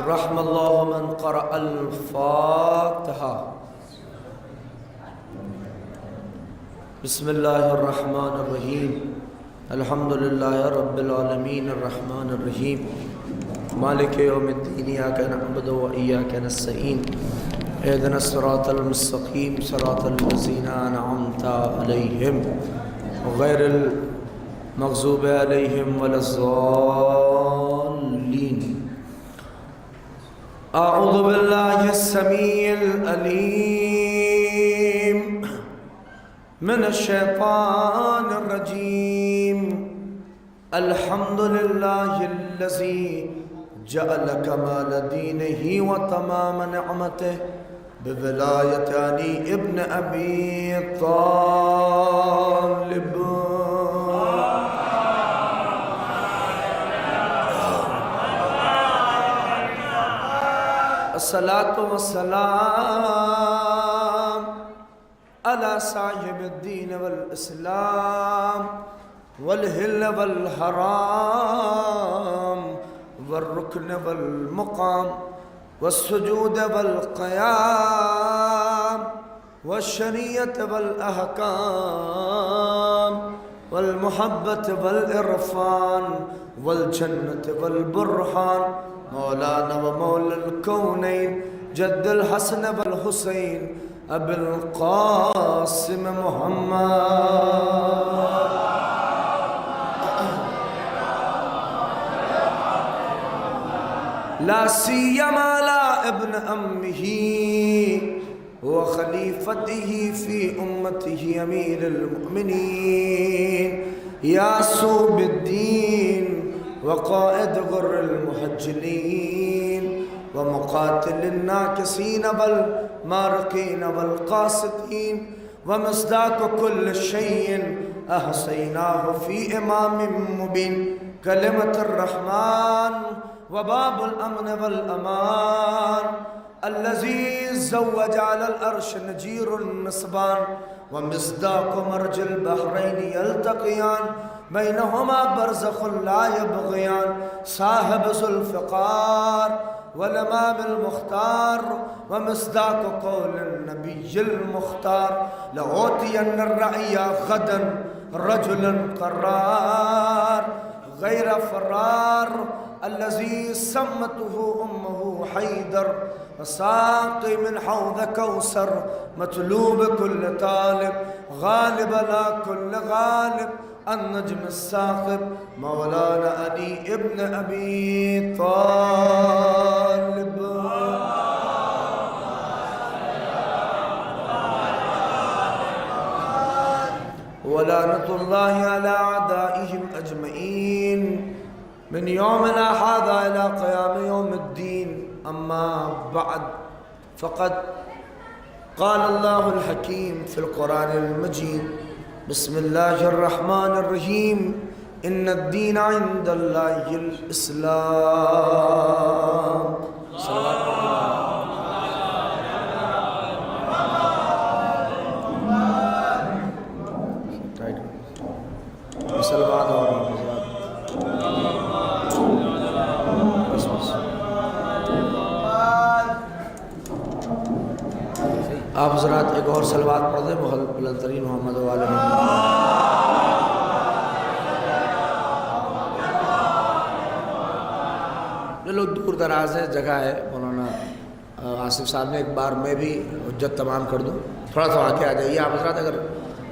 رحم اللہ من قرأ الفاتحہ۔ بسم اللہ الرحمن الرحیم، الحمدللہ رب العالمین الرحمن الرحیم، مالک یوم الدین، ایاک نعبد و ایاک نستعین، اہدنا الصراط المستقیم صراط الذین انعمت علیہم غیر المغضوب علیہم ولا الضالین۔ اعوذ باللہ السمیع العلیم من الشیطان الرجیم۔ الحمدللہ الذی جعل کمال دینہ و تمام نعمتہ بولایت علی ابن ابی طالب۔ الصلاة والسلام على صاحب الدین والاسلام والحل والحرام والرکن والمقام والسجود والقیام والشریعت والاحکام والمحبت والعرفان والجنت والبرہان، مولانا و مولا الکونین جد الحسن والحسین ابی القاسم محمد۔ لا سیما لا ابن امہ و خلیفتہ فی امتہ امیر المؤمنین یاسوب الدین وقائد غر المحجلین ومقاتل الناکسین والمارقین والقاسطین ومصداق كل شيء احصیناہ فی امام مبین۔ کلمۃ الرحمن وباب الامن والامان الذي زوج على العرش نجير النصبان ومصداق مرج البحرين يلتقيان بينهما برزخ لا يبغيان، صاحب ذو الفقار والامام المختار ومصداق قول النبي المختار لأعطين الرعي غدا رجلا قرار غير فرار الذي سمته أمه حيدر وساقي من حوض كوثر مطلوب كل طالب غالب لا كل غالب النجم الساقب مولانا علي ابن أبي طالب۔ ولعنة الله على أعدائهم أجمعين من يومنا هذا إلى قيام يوم الدين، أما بعد فقد قال الله الحكيم في القرآن المجيد بسم الله الرحمن الرحيم إن الدين عند الله الإسلام۔ صلوات آپ حضرات ایک اور صلوات پڑھ دیں بلند ترین محمد و آل محمد۔ جو لوگ دور دراز ہے جگہ ہے، مولانا آصف صاحب نے ایک بار میں بھی حجت تمام کر دوں، تھوڑا سا آگے آ جائیے آپ حضرات، اگر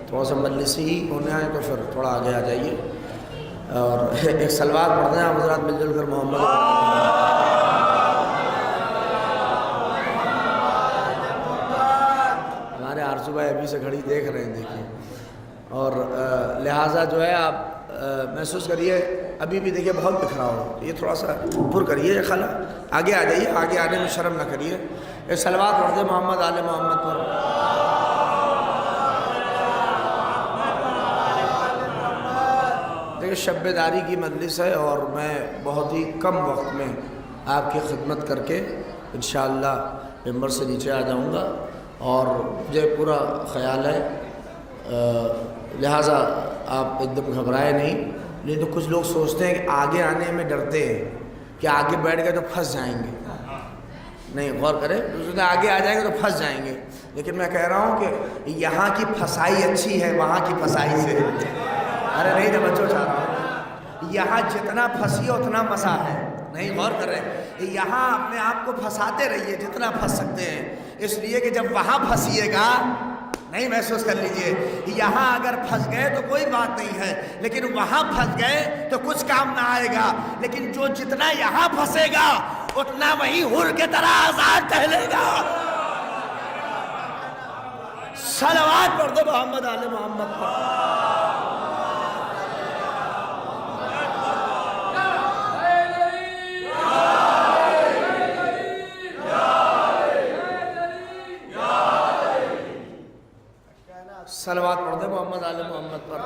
تھوڑا سا مجلسی ہی ہونے آئے تو پھر تھوڑا آگے آ جائیے اور ایک صلوات پڑھ دیں آپ حضرات مل جل کر محمد۔ بھائی ابھی سے گھڑی دیکھ رہے ہیں، دیکھیں، اور لہٰذا جو ہے آپ محسوس کریے ابھی بھی دیکھیے بہت بکھرا ہو، یہ تھوڑا سا پر کریے خلا، آگے آ جائیے، آگے آنے میں شرم نہ کریے۔ ایک صلوات پڑھ دیں محمد آل محمد پر۔ دیکھیں شب داری کی مجلس ہے اور میں بہت ہی کم وقت میں آپ کی خدمت کر کے انشاءاللہ ممبر سے نیچے آ جاؤں گا، اور مجھے پورا خیال ہے لہٰذا آپ ایک دم گھبرائے نہیں، نہیں تو کچھ لوگ سوچتے ہیں کہ آگے آنے میں ڈرتے ہیں کہ آگے بیٹھ گئے تو پھنس جائیں گے، نہیں غور کریں، آگے آ جائیں گے تو پھنس جائیں گے. لیکن میں کہہ رہا ہوں کہ یہاں کی پھنسائی اچھی ہے وہاں کی پھنسائی سے. ارے نہیں تو بچوں چاہ رہا ہوں، یہاں جتنا پھنسی اتنا مزہ ہے. نہیں غور کر رہے، یہاں اپنے آپ کو پھنساتے رہیے جتنا پھنس سکتے ہیں، اس لیے کہ جب وہاں پھنسیے گا، نہیں محسوس کر لیجئے، یہاں اگر پھنس گئے تو کوئی بات نہیں ہے، لیکن وہاں پھنس گئے تو کچھ کام نہ آئے گا. لیکن جو جتنا یہاں پھنسے گا اتنا وہیں حر کے طرح آزاد ٹہلے گا. صلوات پڑھ دو محمد آل محمد پر. صلوات پڑھ دے محمد آل محمد پر.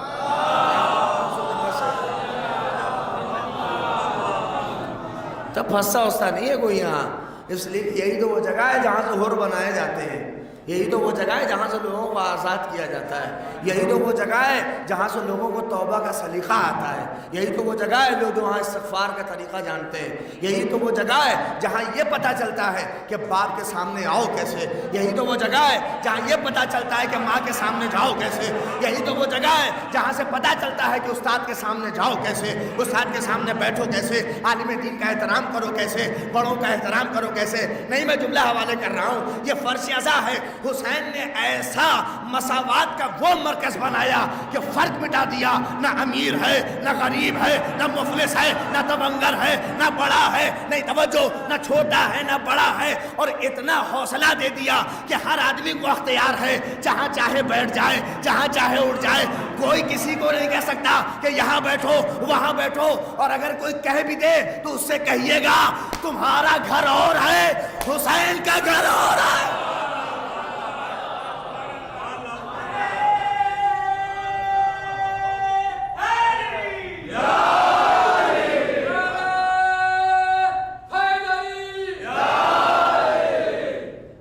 تب پھنسا وستا نہیں ہے کوئی یہاں، اس لیے یہی تو وہ جگہ ہے جہاں سے حر بنائے جاتے ہیں، یہی تو وہ جگہ ہے جہاں سے لوگوں کو آزاد کیا جاتا ہے، یہی تو وہ جگہ ہے جہاں سے لوگوں کو توبہ کا سلیقہ آتا ہے، یہی تو وہ جگہ ہے لوگ وہاں استغفار کا طریقہ جانتے ہیں، یہی تو وہ جگہ ہے جہاں یہ پتہ چلتا ہے کہ باپ کے سامنے آؤ کیسے، یہی تو وہ جگہ ہے جہاں یہ پتہ چلتا ہے کہ ماں کے سامنے جاؤ کیسے، یہی تو وہ جگہ ہے جہاں سے پتہ چلتا ہے کہ استاد کے سامنے جاؤ کیسے، استاد کے سامنے بیٹھو کیسے، عالم دین کا احترام کرو کیسے، بڑوں کا احترام کرو کیسے. نہیں میں جملہ حوالے کر رہا ہوں، یہ فرش ازا ہے. حسین نے ایسا مساوات کا وہ مرکز بنایا کہ فرق مٹا دیا، نہ امیر ہے نہ غریب ہے نہ مفلس ہے نہ دبنگر ہے نہ بڑا ہے، نہیں توجہ، نہ چھوٹا ہے نہ بڑا ہے، اور اتنا حوصلہ دے دیا کہ ہر آدمی کو اختیار ہے، جہاں چاہے بیٹھ جائے، جہاں چاہے اٹھ جائے، کوئی کسی کو نہیں کہہ سکتا کہ یہاں بیٹھو وہاں بیٹھو. اور اگر کوئی کہہ بھی دے تو اس سے کہیے گا تمہارا گھر اور ہے، حسین کا گھر اور ہے.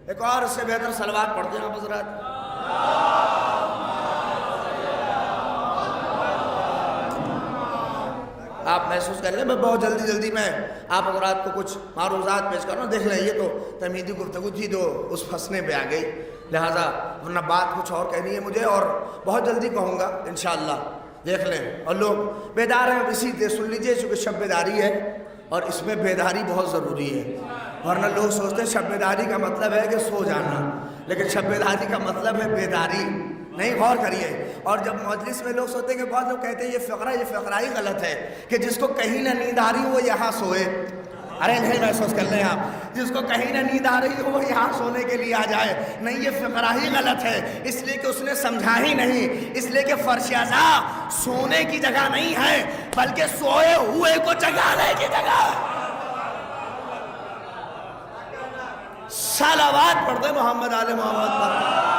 ایک اور اس سے بہتر صلوات پڑھتے ہیں آپ حضرات. آپ محسوس کر لیں، میں بہت جلدی میں آپ حضرات کو کچھ معروضات پیش کر رہا ہوں، دیکھ لیں. یہ تو تمیدی گفتگو تھی جو اس پھنسنے پہ آ گئی، لہٰذا ورنہ بات کچھ اور کہنی ہے مجھے، اور بہت جلدی کہوں گا انشاءاللہ. دیکھ لیں، اور لوگ بیدار ہیں اسی سے سن لیجئے، چونکہ شب بیداری ہے اور اس میں بیداری بہت ضروری ہے. ورنہ لوگ سوچتے ہیں شب بیداری کا مطلب ہے کہ سو جانا، لیکن شب بیداری کا مطلب ہے بیداری. نہیں غور کریے. اور جب مجلس میں لوگ سوتے ہیں کہ بعض لوگ کہتے ہیں یہ فقرہ ہی غلط ہے کہ جس کو کہیں نہ نیند آ رہی ہو وہ یہاں سوئے. ارے نہیں محسوس کر لیں آپ، جس کو کہیں نہ نیند آ رہی ہو وہ یہاں سونے کے لیے آ جائے. نہیں، یہ فقرہ ہی غلط ہے، اس لیے کہ اس نے سمجھا ہی نہیں. اس لیے کہ فرش ازا سونے کی جگہ نہیں ہے بلکہ سوئے ہوئے کو جگانے کی جگہ ہے. صلوات پڑھ دے محمد آل محمد پر.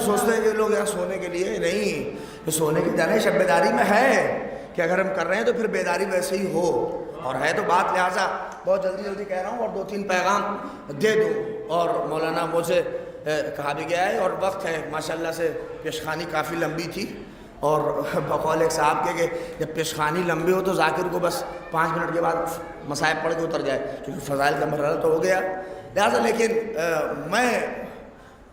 سوچتے ہیں کہ لوگ یہاں سونے کے لیے نہیں، یہ سونے کی جانے شب بیداری میں ہے کہ اگر ہم کر رہے ہیں تو پھر بیداری ویسے ہی ہو، اور ہے تو بات. لہٰذا بہت جلدی کہہ رہا ہوں اور 2-3 پیغام دے دوں. اور مولانا مجھے کہا بھی گیا ہے اور وقت ہے ماشاءاللہ سے، پیشخانی کافی لمبی تھی، اور بقول ایک صاحب کے کہ جب پیشخانی لمبی ہو تو ذاکر کو بس 5 منٹ کے بعد مصائب پڑھ کے اتر جائے، کیونکہ فضائل کا مرحلہ تو ہو گیا. لہٰذا لیکن میں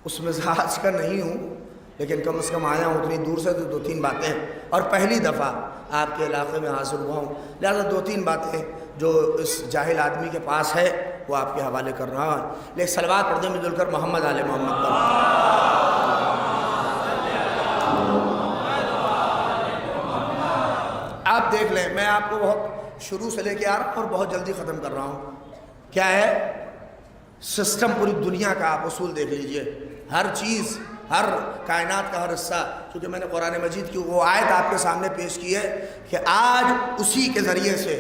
اس مزاج کا نہیں ہوں، لیکن کم از کم آیا ہوں اتنی دور سے تو 2-3 باتیں، اور پہلی دفعہ آپ کے علاقے میں حاضر ہوا ہوں، لہذا 2-3 باتیں جو اس جاہل آدمی کے پاس ہے وہ آپ کے حوالے کر رہا ہوں. لیکن صلوات پڑھ دیں مل جل کر محمد آل محمد پر. آپ دیکھ لیں، میں آپ کو بہت شروع سے لے کے آ رہا ہوں اور بہت جلدی ختم کر رہا ہوں. کیا ہے سسٹم؟ پوری دنیا کا آپ اصول دیکھ لیجئے، ہر چیز، ہر کائنات کا ہر حصہ. کیونکہ میں نے قرآن مجید کی وہ آیت آپ کے سامنے پیش کی ہے کہ آج اسی کے ذریعے سے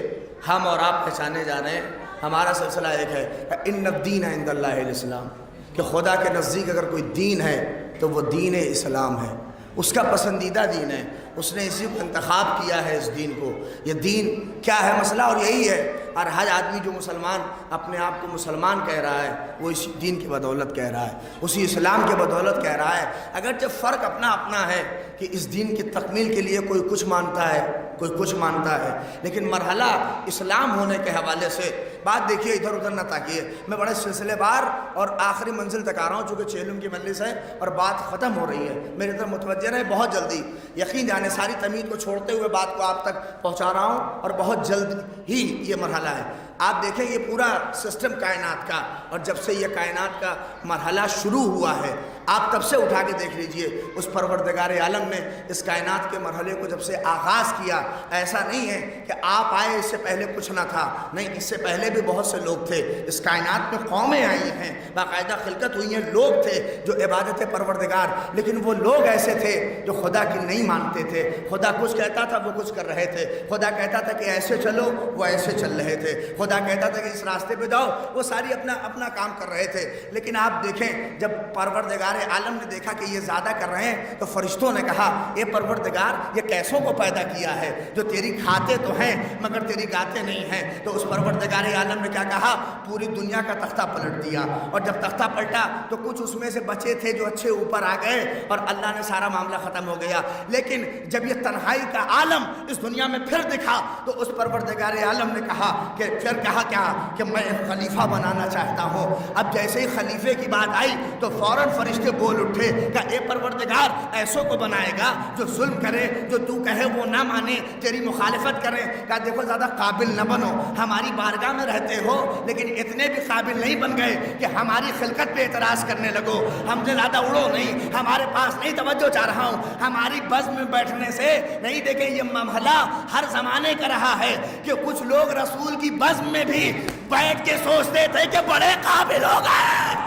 ہم اور آپ پہچانے جا رہے ہیں. ہمارا سلسلہ ایک ہے ان الدین عند اللہ الاسلام، کہ خدا کے نزدیک اگر کوئی دین ہے تو وہ دین اسلام ہے. اس کا پسندیدہ دین ہے، اس نے اسی کو انتخاب کیا ہے اس دین کو۔ یہ دین کیا ہے مسئلہ، اور یہی ہے، اور ہر آدمی جو مسلمان اپنے آپ کو مسلمان کہہ رہا ہے وہ اسی دین کی بدولت کہہ رہا ہے، اسی اسلام کے بدولت کہہ رہا ہے۔ اگرچہ فرق اپنا اپنا ہے کہ اس دین کی تکمیل کے لیے کوئی کچھ مانتا ہے، کوئی کچھ مانتا ہے، لیکن مرحلہ اسلام ہونے کے حوالے سے بات دیکھیے، ادھر ادھر نہ تاکیے۔ میں بڑے سلسلے بار اور آخری منزل تک آ رہا ہوں، چونکہ چہلم کی مجلس ہے اور بات ختم ہو رہی ہے، میری طرف متوجہ رہیں بہت جلدی، یقین جانے ساری تمہید کو چھوڑتے ہوئے بات کو آپ تک پہنچا رہا ہوں، اور بہت جلد ہی یہ مرحلہ ہے۔ آپ دیکھیں یہ پورا سسٹم کائنات کا، اور جب سے یہ کائنات کا مرحلہ شروع ہوا ہے، آپ تب سے اٹھا کے دیکھ لیجئے، اس پروردگار عالم نے اس کائنات کے مرحلے کو جب سے آغاز کیا، ایسا نہیں ہے کہ آپ آئے اس سے پہلے کچھ نہ تھا، نہیں، اس سے پہلے بھی بہت سے لوگ تھے، اس کائنات میں قومیں آئی ہیں، باقاعدہ خلقت ہوئی ہیں، لوگ تھے جو عبادت پروردگار، لیکن وہ لوگ ایسے تھے جو خدا کی نہیں مانتے تھے، خدا کچھ کہتا تھا وہ کچھ کر رہے تھے، خدا کہتا تھا کہ ایسے چلو وہ ایسے چل رہے تھے، خدا کہتا تھا کہ اس راستے پہ جاؤ وہ ساری اپنا کام کر رہے تھے۔ لیکن آپ دیکھیں جب پروردگار عالم نے دیکھا کہ یہ زیادہ کر رہے ہیں تو فرشتوں نے کہا، اے پروردگار یہ کیسوں کو پیدا کیا ہے جو تیری کھاتے تو ہیں مگر تیری گاتے نہیں ہیں؟ تو اس پروردگار عالم نے کیا کہا، پوری دنیا کا تختہ پلٹ دیا، اور جب تختہ پلٹا تو کچھ اس میں سے بچے تھے جو اچھے اوپر آ گئے اور اللہ نے سارا معاملہ ختم ہو گیا۔ لیکن جب یہ تنہائی کا عالم اس دنیا میں پھر دکھا تو اس پروردگار عالم نے کہا کہ پھر کہا کیا کہ میں خلیفہ بنانا چاہتا ہوں۔ اب جیسے ہی خلیفے کی بات آئی تو فوراً فرشتے بول اٹھے کہ اے پروردگار ایسوں کو بنائے گا جو ظلم کرے، جو تو کہے وہ نہ مانے، تیری مخالفت کرے۔ کہا دیکھو زیادہ قابل نہ بنو، ہماری بارگاہ میں رہتے ہو لیکن اتنے بھی قابل نہیں بن گئے کہ ہماری خلقت پہ اعتراض کرنے لگو، ہم سے زیادہ اڑو نہیں، ہمارے پاس نہیں توجہ چاہ رہا ہوں، ہماری بزم میں بیٹھنے سے نہیں۔ دیکھیں یہ مرحلہ ہر زمانے کا رہا ہے کہ کچھ لوگ رسول کی بزم میں بھی بیٹھ کے سوچتے تھے کہ بڑے قابل ہو گئے،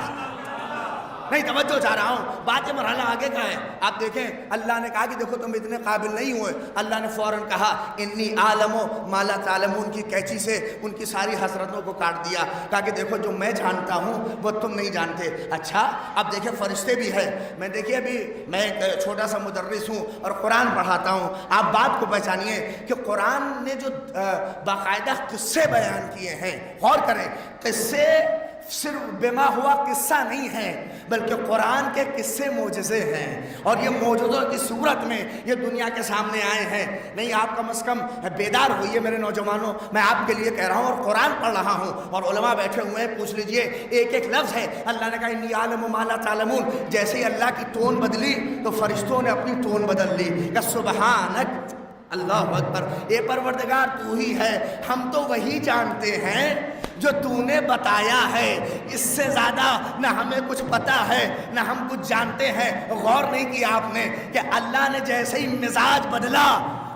نہیں توجہ چاہ رہا ہوں، بات یہ مرحلہ آگے کا ہے۔ آپ دیکھیں اللہ نے کہا کہ دیکھو تم اتنے قابل نہیں ہوئے، اللہ نے فوراً کہا انی عالم ما لا تعلمون کی کیچی سے ان کی ساری حسرتوں کو کاٹ دیا، کہا کہ دیکھو جو میں جانتا ہوں وہ تم نہیں جانتے۔ اچھا اب دیکھیں فرشتے بھی ہیں، میں دیکھیے ابھی میں ایک چھوٹا سا مدرس ہوں اور قرآن پڑھاتا ہوں، آپ بات کو پہچانیے کہ قرآن نے جو باقاعدہ قصے بیان کیے ہیں، غور کریں، قصے صرف بما ہوا قصہ نہیں ہے بلکہ قرآن کے قصے معجزے ہیں، اور یہ معجزوں کی صورت میں یہ دنیا کے سامنے آئے ہیں۔ نہیں آپ کم از کم بیدار ہوئیے میرے نوجوانوں، میں آپ کے لیے کہہ رہا ہوں اور قرآن پڑھ رہا ہوں اور علماء بیٹھے ہوئے ہیں، پوچھ لیجئے ایک ایک لفظ ہے۔ اللہ نے کہا انی عالم ما لا تعلمون، جیسے ہی اللہ کی ٹون بدلی تو فرشتوں نے اپنی ٹون بدل لی کہ سبحانک، اللہ اکبر، اے پروردگار تو ہی ہے، ہم تو وہی جانتے ہیں جو تو نے بتایا ہے، اس سے زیادہ نہ ہمیں کچھ پتا ہے نہ ہم کچھ جانتے ہیں۔ غور نہیں کیا آپ نے کہ اللہ نے جیسے ہی مزاج بدلا،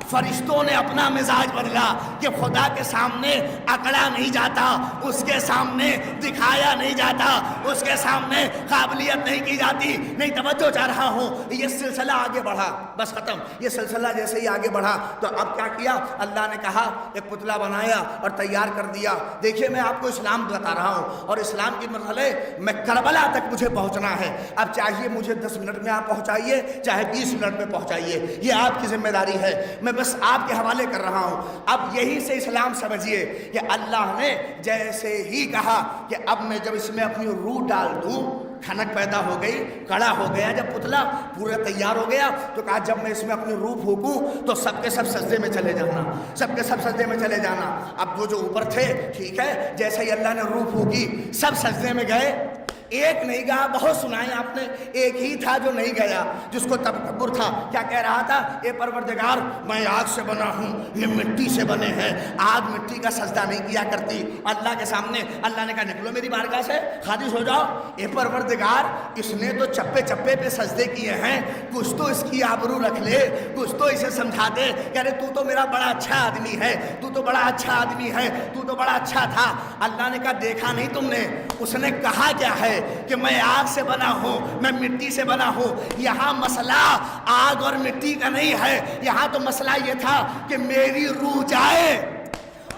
فرشتوں نے اپنا مزاج بدلا کہ خدا کے سامنے اکڑا نہیں جاتا، اس کے سامنے دکھایا نہیں جاتا، اس کے سامنے قابلیت نہیں کی جاتی۔ نہیں توجہ چاہ رہا ہوں، یہ سلسلہ آگے بڑھا، بس ختم۔ یہ سلسلہ جیسے ہی آگے بڑھا تو اب کیا کیا، اللہ نے کہا ایک پتلا بنایا اور تیار کر دیا۔ دیکھیے میں آپ کو اسلام بتا رہا ہوں اور اسلام کی مرحلے میں کربلا تک مجھے پہنچنا ہے۔ اب چاہیے مجھے 10 منٹ میں آپ پہنچائیے چاہے 20 منٹ میں پہنچائیے، یہ آپ کی ذمہ داری ہے، میں بس آپ کے حوالے کر رہا ہوں۔ اب یہی سے اسلام سمجھیے کہ اللہ نے جیسے ہی کہا کہ اب میں جب اس میں اپنی روح ڈال دوں، کھنک پیدا ہو گئی، کڑا ہو گیا، جب پتلا پورا تیار ہو گیا تو کہا جب میں اس میں اپنی روح پھونکوں تو سب کے سب سجدے میں چلے جانا، سب کے سب سجدے میں چلے جانا۔ اب وہ جو اوپر تھے ٹھیک ہے، جیسے ہی اللہ نے روح پھونکی سب سجدے میں گئے، ایک نہیں گیا، بہت سنائے آپ نے، ایک ہی تھا جو نہیں گیا، جس کو تکبر تھا۔ کیا کہہ رہا تھا، اے پروردگار میں آگ سے بنا ہوں، یہ مٹی سے بنے ہیں، آگ مٹی کا سجدہ نہیں کیا کرتی اللہ کے سامنے۔ اللہ نے کہا نکلو میری بارگاہ سے، خارج ہو جاؤ۔ اے پروردگار اس نے تو چپے چپے پہ سجدے کیے ہیں، کچھ تو اس کی آبرو رکھ لے، کچھ تو اسے سمجھا دے کہ ارے تو میرا بڑا اچھا آدمی ہے، تو بڑا اچھا آدمی ہے، تو بڑا اچھا تھا۔ اللہ نے کہا دیکھا نہیں تم نے، اس نے کہا کیا ہے کہ میں آگ سے بنا ہوں، میں مٹی سے بنا ہوں۔ یہاں مسئلہ آگ اور مٹی کا نہیں ہے، یہاں تو مسئلہ یہ تھا کہ میری روح جائے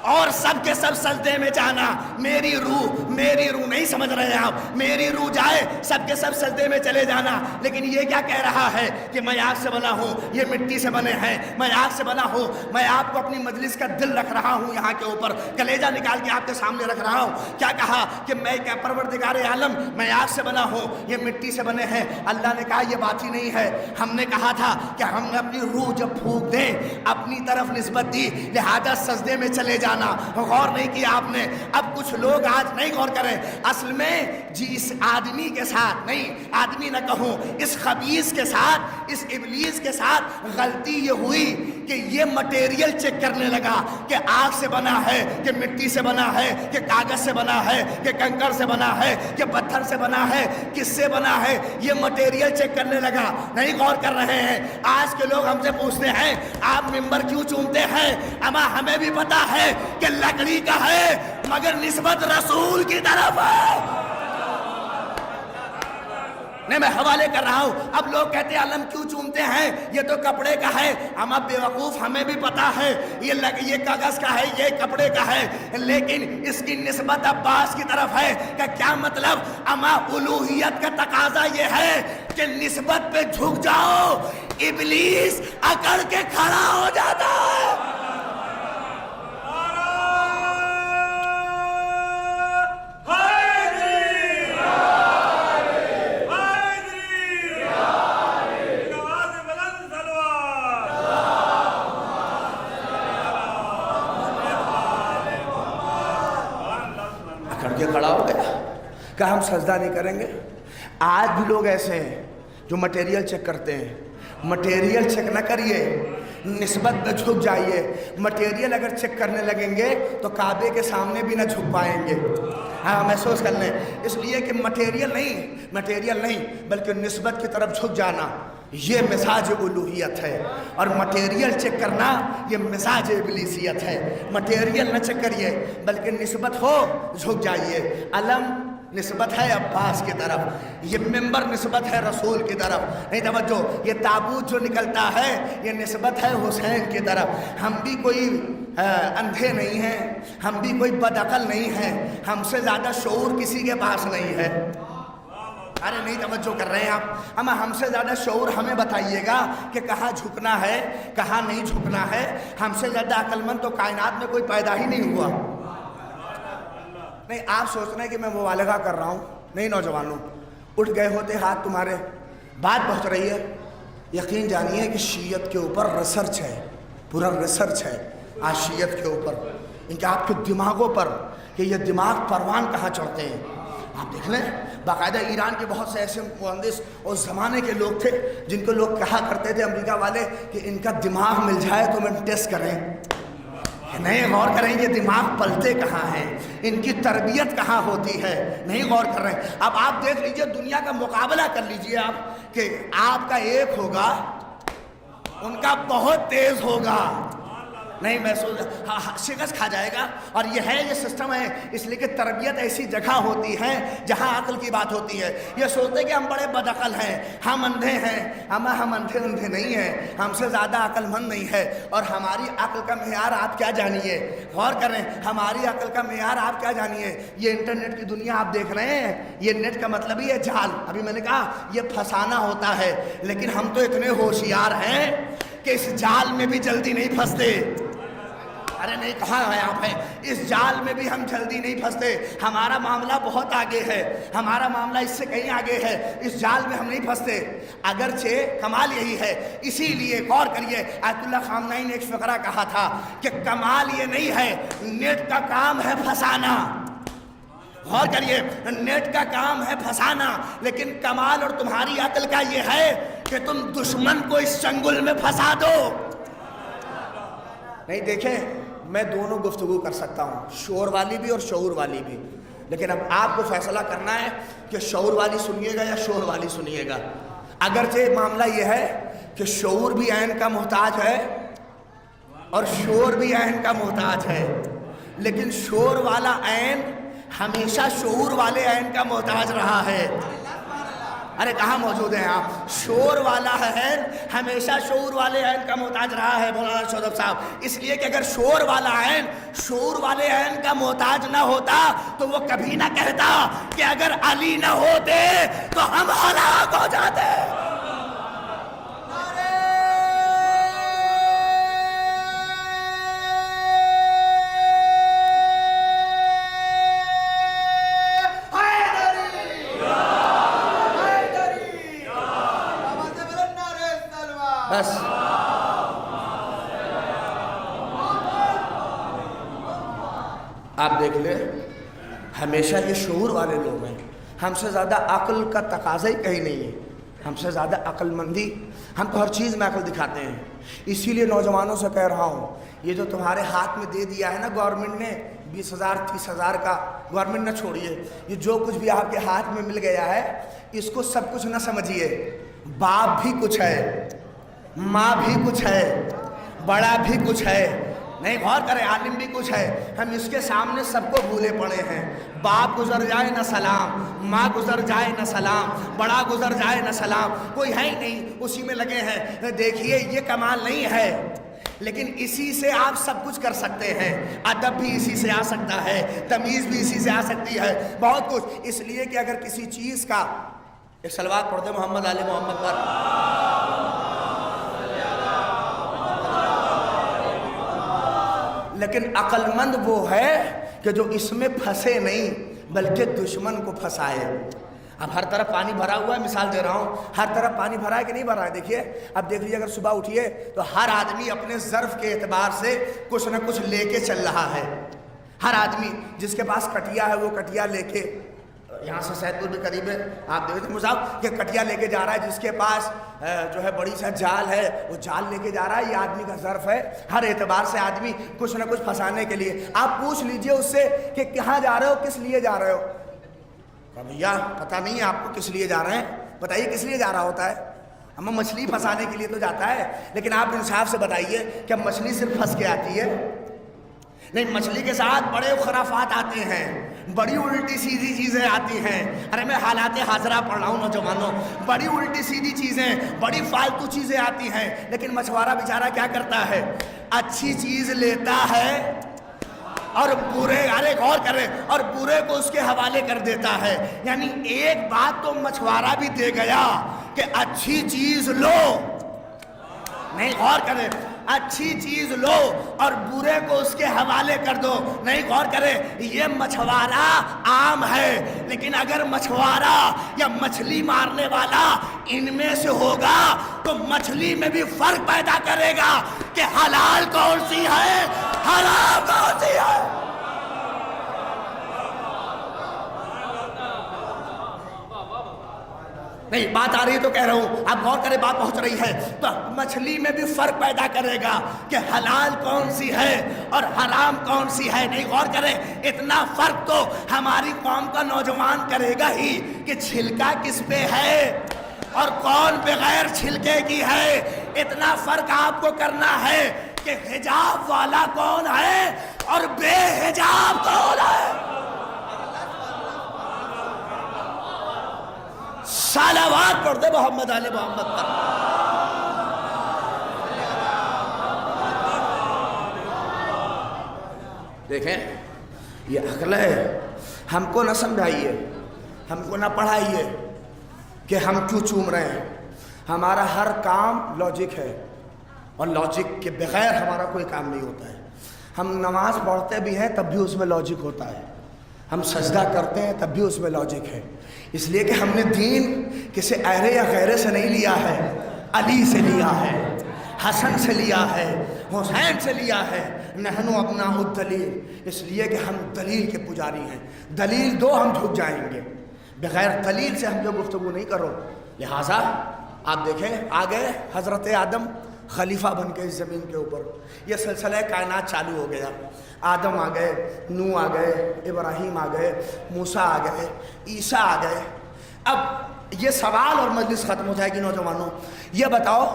اور سب کے سب سجدے میں جانا. میری روح نہیں سمجھ رہے ہیں آپ, میری روح جائے سب کے سب سجدے میں چلے جانا. لیکن یہ کیا کہہ رہا ہے کہ میں آگ سے بنا ہوں, یہ مٹی سے بنے ہیں, میں آگ سے بنا ہوں. میں آپ کو اپنی مجلس کا دل رکھ رہا ہوں, یہاں کے اوپر کلیجہ نکال کے آپ کے سامنے رکھ رہا ہوں. کیا کہا کہ میں کیا پروردگار عالم میں آگ سے بنا ہوں, یہ مٹی سے بنے ہیں. اللہ نے کہا یہ بات ہی نہیں ہے. ہم نے کہا تھا کہ ہم نے اپنی روح جب پھونک دیں اپنی طرف نسبت دی, لہذا سجدے میں چلے جانا. غور نہیں کیا آپ نے. اب کچھ لوگ آج نہیں غور کریں. اصل میں جی اس آدمی کے ساتھ نہیں, آدمی نہ کہوں, اس خبیث کے ساتھ, اس ابلیس کے ساتھ غلطی یہ ہوئی کہ یہ مٹیریل چیک کرنے لگا کہ آگ سے بنا ہے, کہ مٹی سے بنا ہے, کہ کاغذ سے بنا ہے, کہ کنکر سے بنا ہے, کہ پتھر سے بنا ہے, کس سے بنا ہے. یہ مٹیریل چیک کرنے لگا, نہیں غور کر رہے ہیں. آج کے لوگ ہم سے پوچھتے ہیں آپ ممبر کیوں چومتے ہیں؟ اما ہمیں بھی پتا ہے کہ لکڑی کا ہے مگر نسبت رسول کی طرف ہے. نہیں میں حوالے کر رہا ہوں. اب لوگ کہتے ہیں علم کیوں چومتے ہیں, یہ تو کپڑے کا ہے. اما بیوقوف ہمیں بھی پتا ہے یہ کاغذ کا ہے, یہ کپڑے کا ہے, لیکن اس کی نسبت عباس کی طرف ہے. کہ کیا مطلب؟ اما الوہیت کا تقاضا یہ ہے کہ نسبت پہ جھک جاؤ. ابلیس اکڑ کے کھڑا ہو جاتا ہے. کے کھڑا ہو گیا کہ ہم سجدہ نہیں کریں گے. آج بھی لوگ ایسے ہیں جو مٹیریل چیک کرتے ہیں. مٹیریل چیک نہ کریے, نسبت پہ جھک جائیے. مٹیریل اگر چیک کرنے لگیں گے تو کعبے کے سامنے بھی نہ جھک پائیں گے. ہاں محسوس کر لیں. اس لیے کہ مٹیریل نہیں بلکہ نسبت کی طرف جھک جانا یہ مزاج الوہیت ہے, اور مٹیریل چیک کرنا یہ مزاج ابلیسیت ہے. مٹیریل نہ چیک کریے بلکہ نسبت ہو جھک جائیے. علم نسبت ہے عباس کی طرف, یہ ممبر نسبت ہے رسول کی طرف. نہیں توجہ, یہ تابوت جو نکلتا ہے یہ نسبت ہے حسین کی طرف. ہم بھی کوئی اندھے نہیں ہیں, ہم بھی کوئی بدعقل نہیں ہیں, ہم سے زیادہ شعور کسی کے پاس نہیں ہے. ارے نہیں توجہ کر رہے ہیں آپ. اما ہم سے زیادہ شعور ہمیں بتائیے گا کہ کہاں جھکنا ہے کہاں نہیں جھکنا ہے. ہم سے زیادہ عقل مند تو کائنات میں کوئی پیدا ہی نہیں ہوا. نہیں آپ سوچ رہے ہیں کہ میں مبالغہ کر رہا ہوں. نہیں نوجوانوں, اٹھ گئے ہوتے ہاتھ تمہارے, بات پہنچ رہی ہے. یقین جانیے کہ شیعت کے اوپر ریسرچ ہے, پورا ریسرچ ہے آج شیعت کے اوپر, ان کے آپ کے دماغوں پر کہ یہ دماغ پروان کہاں چڑھتے ہیں. آپ دیکھ لیں باقاعدہ ایران کے بہت سے ایسے مہندس اس زمانے کے لوگ تھے جن کو لوگ کہا کرتے تھے امریکہ والے کہ ان کا دماغ مل جائے تو میں ٹیسٹ کریں. نہیں غور کریں یہ دماغ پلتے کہاں ہیں, ان کی تربیت کہاں ہوتی ہے, نہیں غور کر رہے ہیں. اب آپ دیکھ لیجئے دنیا کا مقابلہ کر لیجئے آپ کہ آپ کا ایک ہوگا ان کا بہت تیز ہوگا. نہیں محسوس شکست کھا جائے گا. اور یہ سسٹم ہے. اس لیے کہ تربیت ایسی جگہ ہوتی ہے جہاں عقل کی بات ہوتی ہے. یہ سوچتے کہ ہم بڑے بدعقل ہیں, ہم اندھے ہیں. اما ہم اندھے نہیں ہیں, ہم سے زیادہ عقل مند نہیں ہے. اور ہماری عقل کا معیار آپ کیا جانیے, غور کریں, ہماری عقل کا معیار آپ کیا جانیے. یہ انٹرنیٹ کی دنیا آپ دیکھ رہے ہیں, یہ نیٹ کا مطلب ہی ہے جال. ابھی میں نے کہا یہ پھنسانا ہوتا ہے, لیکن ہم تو اتنے ہوشیار ہیں کہ اس جال میں بھی جلدی نہیں پھنستے. ارے نہیں کہاں ہے آپ ہیں, اس جال میں بھی ہم جلدی نہیں پھنستے. ہمارا معاملہ بہت آگے ہے, ہمارا معاملہ اس سے کہیں آگے ہے. اس جال میں ہم نہیں پھنستے. اگرچہ کمال یہی ہے, اسی لیے غور کریے آیت اللہ خامنہئی نے ایک فقرہ کہا تھا کہ کمال یہ نہیں ہے نیٹ کا کام ہے پھنسانا. غور کریے, نیٹ کا کام ہے پھنسانا, لیکن کمال اور تمہاری عقل کا یہ ہے کہ تم دشمن کو اس چنگل میں پھنسا دو. نہیں دیکھیں میں دونوں گفتگو کر سکتا ہوں, شعور والی بھی اور شعور والی بھی, لیکن اب آپ کو فیصلہ کرنا ہے کہ شعور والی سنیے گا یا شعور والی سنیے گا. اگرچہ معاملہ یہ ہے کہ شعور بھی عین کا محتاج ہے اور شعور بھی عین کا محتاج ہے, لیکن شعور والا عین ہمیشہ شعور والے عین کا محتاج رہا ہے. ارے کہاں موجود ہیں آپ؟ شور والا ہے ہمیشہ شعور والے عین کا محتاج رہا ہے مولانا شودب صاحب، اس لیے کہ اگر شور والا عین شعور والے عین کا محتاج نہ ہوتا تو وہ کبھی نہ کہتا کہ اگر علی نہ ہوتے تو ہم ہلاک ہو جاتے۔ بس آپ دیکھ لیں، ہمیشہ یہ شعور والے لوگ ہیں، ہم سے زیادہ عقل کا تقاضا ہی کہیں نہیں ہے، ہم سے زیادہ عقل مندی، ہم تو ہر چیز میں عقل دکھاتے ہیں۔ اسی لیے نوجوانوں سے کہہ رہا ہوں، یہ جو تمہارے ہاتھ میں دے دیا ہے نا گورنمنٹ نے 20,000 30,000 کا، گورنمنٹ نہ چھوڑیے، یہ جو کچھ بھی آپ کے ہاتھ میں مل گیا ہے اس کو سب کچھ نہ سمجھیے۔ باپ بھی کچھ ہے، ماں بھی کچھ ہے، بڑا بھی کچھ ہے، نہیں غور کریں، عالم بھی کچھ ہے، ہم اس کے سامنے سب کو بھولے پڑے ہیں۔ باپ گزر جائے نہ سلام، ماں گزر جائے نہ سلام، بڑا گزر جائے نہ سلام، کوئی ہے ہی نہیں، اسی میں لگے ہیں۔ دیکھیے یہ کمال نہیں ہے، لیکن اسی سے آپ سب کچھ کر سکتے ہیں، ادب بھی اسی سے آ سکتا ہے، تمیز بھی اسی سے آ سکتی ہے، بہت کچھ۔ اس لیے کہ اگر کسی چیز کا ایک صلوات پڑھ دے محمد علی محمد پر، لیکن عقل مند وہ ہے کہ جو اس میں پھنسے نہیں بلکہ دشمن کو پھنسائے۔ اب ہر طرف پانی بھرا ہوا ہے، مثال دے رہا ہوں، ہر طرف پانی بھرا ہے کہ نہیں بھرا ہے؟ دیکھیے اب دیکھ لیجیے، اگر صبح اٹھیے تو ہر آدمی اپنے ظرف کے اعتبار سے کچھ نہ کچھ لے کے چل رہا ہے۔ ہر آدمی جس کے پاس کٹیا ہے وہ کٹیا لے کے، یہاں سے سید پور بھی قریب ہے، آپ دیکھتے ہیں صاحب کہ کٹیا لے کے جا رہا ہے، جس کے پاس جو ہے بڑی سا جال ہے وہ جال لے کے جا رہا ہے۔ یہ آدمی کا ظرف ہے، ہر اعتبار سے آدمی کچھ نہ کچھ پھنسانے کے لیے۔ آپ پوچھ لیجئے اس سے کہ کہاں جا رہے ہو، کس لیے جا رہے ہو؟ بھیا پتہ نہیں ہے آپ کو کس لیے جا رہے ہیں، بتائیے کس لیے جا رہا ہوتا ہے؟ ہم مچھلی پھنسانے کے لیے تو جاتا ہے، لیکن آپ انصاف سے بتائیے کہ مچھلی صرف پھنس کے آتی ہے؟ نہیں، مچھلی کے ساتھ بڑے خرافات آتے ہیں، بڑی الٹی سیدھی چیزیں آتی ہیں۔ ارے میں حالات حاضرہ پڑھ رہا ہوں نوجوانوں، بڑی الٹی سیدھی چیزیں، بڑی فالتو چیزیں آتی ہیں، لیکن مچھوارا بیچارہ کیا کرتا ہے؟ اچھی چیز لیتا ہے اور برے، ارے غور کریں، اور برے کو اس کے حوالے کر دیتا ہے۔ یعنی ایک بات تو مچھوارا بھی دے گیا کہ اچھی چیز لو، نہیں غور کریں، اچھی چیز لو اور برے کو اس کے حوالے کر دو، نہیں غور کرے۔ یہ مچھوارا عام ہے، لیکن اگر مچھوارا یا مچھلی مارنے والا ان میں سے ہوگا تو مچھلی میں بھی فرق پیدا کرے گا کہ حلال کون سی ہے، حرام کون سی ہے۔ نہیں بات آ رہی ہے تو کہہ رہا ہوں، آپ غور کریں، بات پہنچ رہی ہے تو مچھلی میں بھی فرق پیدا کرے گا کہ حلال کون سی ہے اور حرام کون سی ہے۔ نہیں غور کریں، اتنا فرق تو ہماری قوم کا نوجوان کرے گا ہی کہ چھلکا کس پہ ہے اور کون بغیر چھلکے کی ہے۔ اتنا فرق آپ کو کرنا ہے کہ حجاب والا کون ہے اور بے حجاب کون ہے۔ صلوات پڑھ دے محمد علی محمد پر۔ دیکھیں یہ عقل ہے، ہم کو نہ سمجھائیے، ہم کو نہ پڑھائیے کہ ہم کیوں چوم رہے ہیں۔ ہمارا ہر کام لاجک ہے اور لاجک کے بغیر ہمارا کوئی کام نہیں ہوتا ہے۔ ہم نماز پڑھتے بھی ہیں تب بھی اس میں لاجک ہوتا ہے، ہم سجدہ کرتے ہیں تب بھی اس میں لاجک ہے، اس لیے کہ ہم نے دین کسی ایرے یا غیرے سے نہیں لیا ہے، علی سے لیا ہے، حسن سے لیا ہے، حسین سے لیا ہے۔ نحن ابناء الدلیل، اس لیے کہ ہم دلیل کے پجاری ہیں، دلیل دو ہم جھک جائیں گے، بغیر دلیل سے ہم جو گفتگو نہیں کرو۔ لہٰذا آپ دیکھیں آگے حضرت آدم خلیفہ بن کے اس زمین کے اوپر، یہ سلسلہ کائنات چالو ہو گیا۔ آدم آ گئے، نوح آ گئے، ابراہیم آ گئے، موسیٰ آ گئے، عیسیٰ آ گئے۔ اب یہ سوال اور مجلس ختم ہو جائے گی نوجوانوں، یہ بتاؤ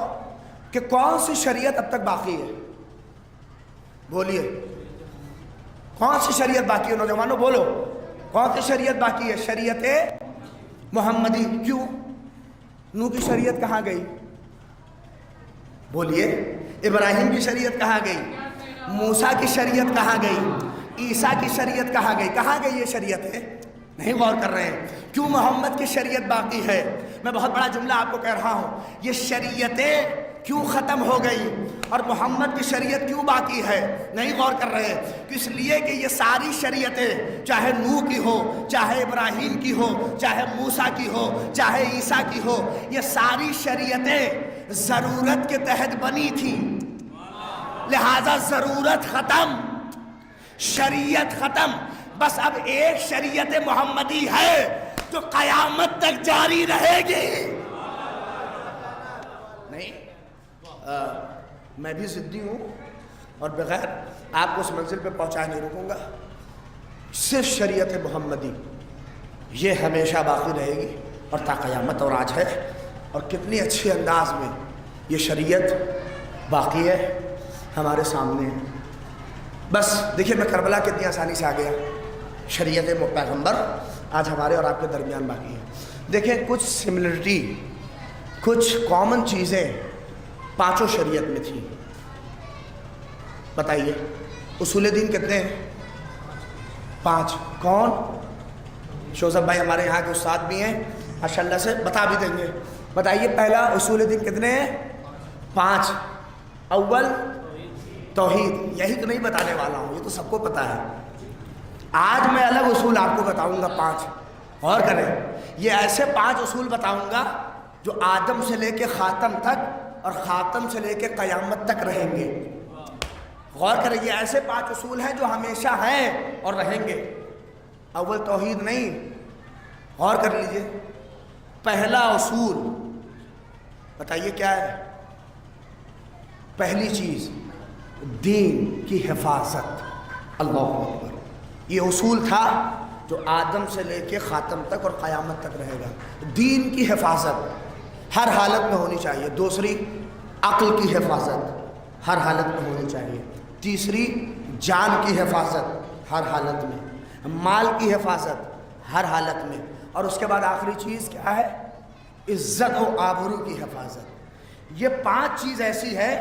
کہ کون سی شریعت اب تک باقی ہے؟ بولیے کون سی شریعت باقی ہے نوجوانوں؟ بولو کون سی شریعت باقی ہے؟ شریعت محمدی۔ کیوں؟ نوح کی شریعت کہاں گئی؟ بولیے، ابراہیم کی شریعت کہاں گئی؟ موسیٰ کی شریعت کہاں گئی؟ عیسیٰ کی شریعت کہاں گئی؟ کہاں گئی یہ شریعتیں؟ نہیں غور کر رہے ہیں۔ کیوں محمد کی شریعت باقی ہے؟ میں بہت بڑا جملہ آپ کو کہہ رہا ہوں، یہ شریعتیں کیوں ختم ہو گئی اور محمد کی شریعت کیوں باقی ہے؟ نہیں غور کر رہے ہیں۔ اس لیے کہ یہ ساری شریعتیں، چاہے نوح کی ہو، چاہے ابراہیم کی ہو، چاہے موسیٰ کی ہو، چاہے عیسیٰ کی ہو، یہ ساری شریعتیں ضرورت کے تحت بنی تھیں، لہذا ضرورت ختم، شریعت ختم۔ بس اب ایک شریعت محمدی ہے جو قیامت تک جاری رہے گی۔ نہیں، میں بھی ضدی ہوں اور بغیر آپ کو اس منزل پہ پہنچا نہیں رکوں گا۔ صرف شریعت محمدی یہ ہمیشہ باقی رہے گی اور تا قیامت، اور آج ہے، اور کتنی اچھی انداز میں یہ شریعت باقی ہے ہمارے سامنے۔ بس دیکھیے میں کربلا کتنی آسانی سے آ گیا، شریعت پیغمبر آج ہمارے اور آپ کے درمیان باقی ہے۔ دیکھیں کچھ سملرٹی، کچھ کامن چیزیں پانچوں شریعت میں تھیں۔ بتائیے اصول دین کتنے ہیں؟ 5۔ کون؟ شوزب بھائی ہمارے یہاں کے استاد بھی ہیں، ماشاء اللہ سے بتا بھی دیں گے۔ بتائیے پہلا اصول دین کتنے ہیں؟ 5۔ اول توحید، یہی تو نہیں بتانے والا ہوں، یہ تو سب کو پتا ہے۔ آج میں الگ اصول آپ کو بتاؤں گا 5، غور کریں۔ یہ ایسے 5 اصول بتاؤں گا جو آدم سے لے کے خاتم تک اور خاتم سے لے کے قیامت تک رہیں گے۔ غور کریں، یہ ایسے 5 اصول ہیں جو ہمیشہ ہیں اور رہیں گے۔ اول توحید نہیں، غور کر لیجئے۔ پہلا اصول بتائیے کیا ہے؟ پہلی چیز دین کی حفاظت۔ اللہ اکبر، یہ اصول تھا جو آدم سے لے کے خاتم تک اور قیامت تک رہے گا۔ دین کی حفاظت ہر حالت میں ہونی چاہیے۔ دوسری، عقل کی حفاظت ہر حالت میں ہونی چاہیے۔ تیسری، جان کی حفاظت ہر حالت میں۔ مال کی حفاظت ہر حالت میں۔ اور اس کے بعد آخری چیز کیا ہے؟ عزت و آبرو کی حفاظت۔ یہ 5 چیز ایسی ہے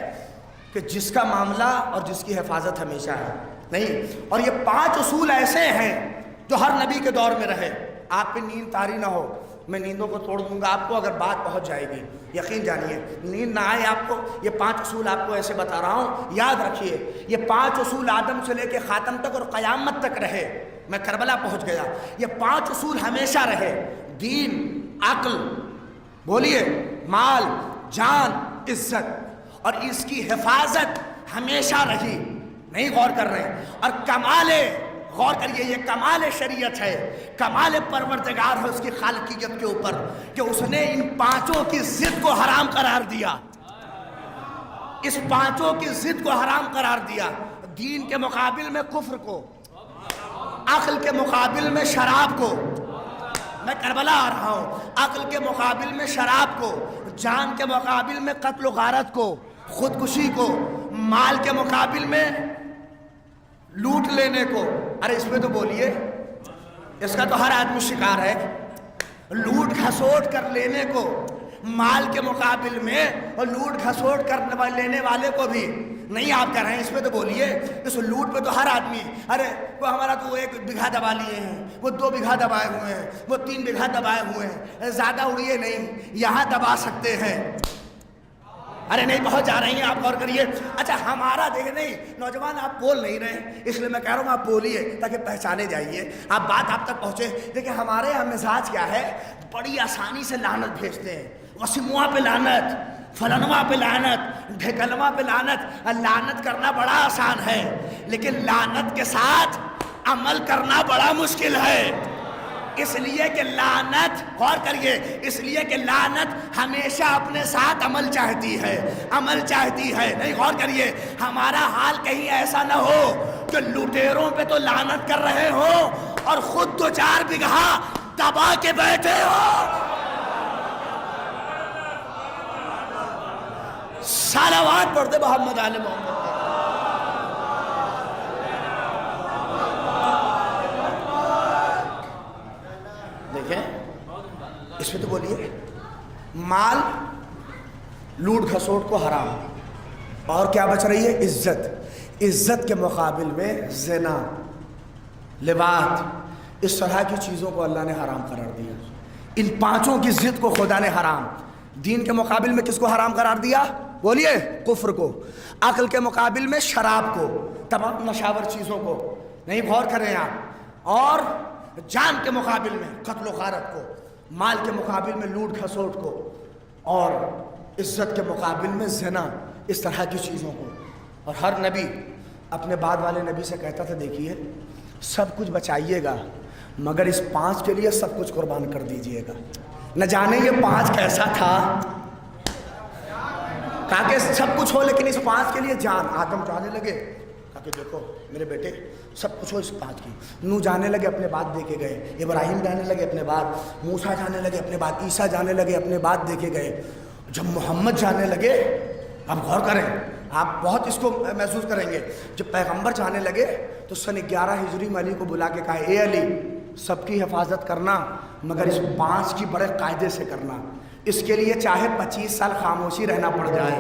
کہ جس کا معاملہ اور جس کی حفاظت ہمیشہ ہے نہیں۔ اور یہ 5 اصول ایسے ہیں جو ہر نبی کے دور میں رہے۔ آپ پہ نیند طاری نہ ہو، میں نیندوں کو توڑ دوں گا آپ کو اگر بات پہنچ جائے گی، یقین جانیے۔ نیند نہ آئے آپ کو، یہ 5 اصول آپ کو ایسے بتا رہا ہوں، یاد رکھیے۔ یہ 5 اصول آدم سے لے کے خاتم تک اور قیامت تک رہے۔ میں کربلا پہنچ گیا، یہ 5 اصول ہمیشہ رہے۔ دین، عقل، بولیے، مال، جان، عزت، اور اس کی حفاظت ہمیشہ رہی۔ نہیں غور کر رہے ہیں۔ اور کمال، غور کریے، یہ کمال شریعت ہے، کمال پروردگار ہے اس کی خالقیت کے اوپر کہ اس نے ان 5 کی ضد کو حرام قرار دیا۔ اس 5 کی ضد کو حرام قرار دیا۔ دین کے مقابل میں کفر کو، عقل کے مقابل میں شراب کو، میں کربلا آ رہا ہوں، عقل کے مقابل میں شراب کو، جان کے مقابل میں قتل و غارت کو، خودکشی کو، مال کے مقابل میں لوٹ لینے کو۔ ارے اس میں تو بولیے، اس کا تو ہر آدمی شکار ہے، لوٹ گھسوٹ کر لینے کو مال کے مقابل میں، اور لوٹ گھسوٹ کر لینے والے کو بھی نہیں آپ کہہ رہے ہیں۔ اس میں تو بولیے، اس لوٹ پہ تو ہر آدمی، ارے وہ ہمارا تو 1 بیگھا دبا لیے ہیں، وہ 2 بیگھا دبائے ہوئے ہیں، وہ 3 بیگھا دبائے ہوئے ہیں، زیادہ اڑیے نہیں، یہاں دبا سکتے ہیں۔ ارے نہیں پہنچ جا رہی ہیں آپ، غور کریے۔ اچھا ہمارا دیکھ نہیں، نوجوان آپ بول نہیں رہے، اس لیے میں کہہ رہا ہوں آپ بولیے تاکہ پہچانے جائیے، آپ بات آپ تک پہنچے۔ دیکھیں ہمارے یہاں مزاج کیا ہے، بڑی آسانی سے لعنت بھیجتے ہیں۔ وسیموا پہ لعنت، فلنوا پہ لعنت، ڈھکلوا پہ لعنت۔ لعنت کرنا بڑا آسان ہے، لیکن لعنت کے ساتھ عمل کرنا بڑا مشکل ہے۔ اس لیے کہ لعنت، غور کریے، اس لیے کہ لعنت ہمیشہ اپنے ساتھ عمل چاہتی ہے، عمل چاہتی ہے۔ نہیں غور کریے، ہمارا حال کہیں ایسا نہ ہو کہ لٹیروں پہ تو لعنت کر رہے ہو اور خود 2-4 بیگھا دبا کے بیٹھے ہو۔ صلوات پڑھ دے محمد آل محمد۔ دیکھیں اس میں تو بولیے مال لوٹ کھسوٹ کو حرام، اور کیا بچ رہی ہے؟ عزت۔ عزت کے مقابل میں زنا، لواط، اس طرح کی چیزوں کو اللہ نے حرام قرار دیا۔ ان پانچوں کی ضد کو خدا نے حرام۔ دین کے مقابل میں کس کو حرام قرار دیا؟ بولیے، کفر کو۔ عقل کے مقابل میں شراب کو، تمام نشاور چیزوں کو، نہیں غور کریں آپ۔ اور جان کے مقابل میں قتل و غارت کو، مال کے مقابل میں لوٹ کھسوٹ کو، اور عزت کے مقابل میں زنا، اس طرح کی چیزوں کو۔ اور ہر نبی اپنے بعد والے نبی سے کہتا تھا دیکھیے سب کچھ بچائیے گا مگر اس پانچ کے لیے سب کچھ قربان کر دیجئے گا۔ نہ جانے یہ پانچ کیسا تھا، کہا کہ سب کچھ ہو لیکن اس پانچ کے لیے جان۔ آدم جانے لگے، کہا کہ دیکھو میرے بیٹے سب کچھ ہو اس پانچ کی۔ نوح جانے لگے، اپنے بات دے کے گئے۔ ابراہیم جانے لگے، اپنے بات۔ موسیٰ جانے لگے، اپنے بات۔ عیسیٰ جانے لگے، اپنے بات دے کے گئے۔ جب محمد جانے لگے، اب غور کریں آپ بہت اس کو محسوس کریں گے، جب پیغمبر جانے لگے تو سن 11 ہجری میں علی کو بلا کے کہا اے علی سب کی حفاظت کرنا مگر اس پانچ کی بڑے قاعدے سے کرنا، اس کے لیے چاہے 25 سال خاموشی رہنا پڑ جائے۔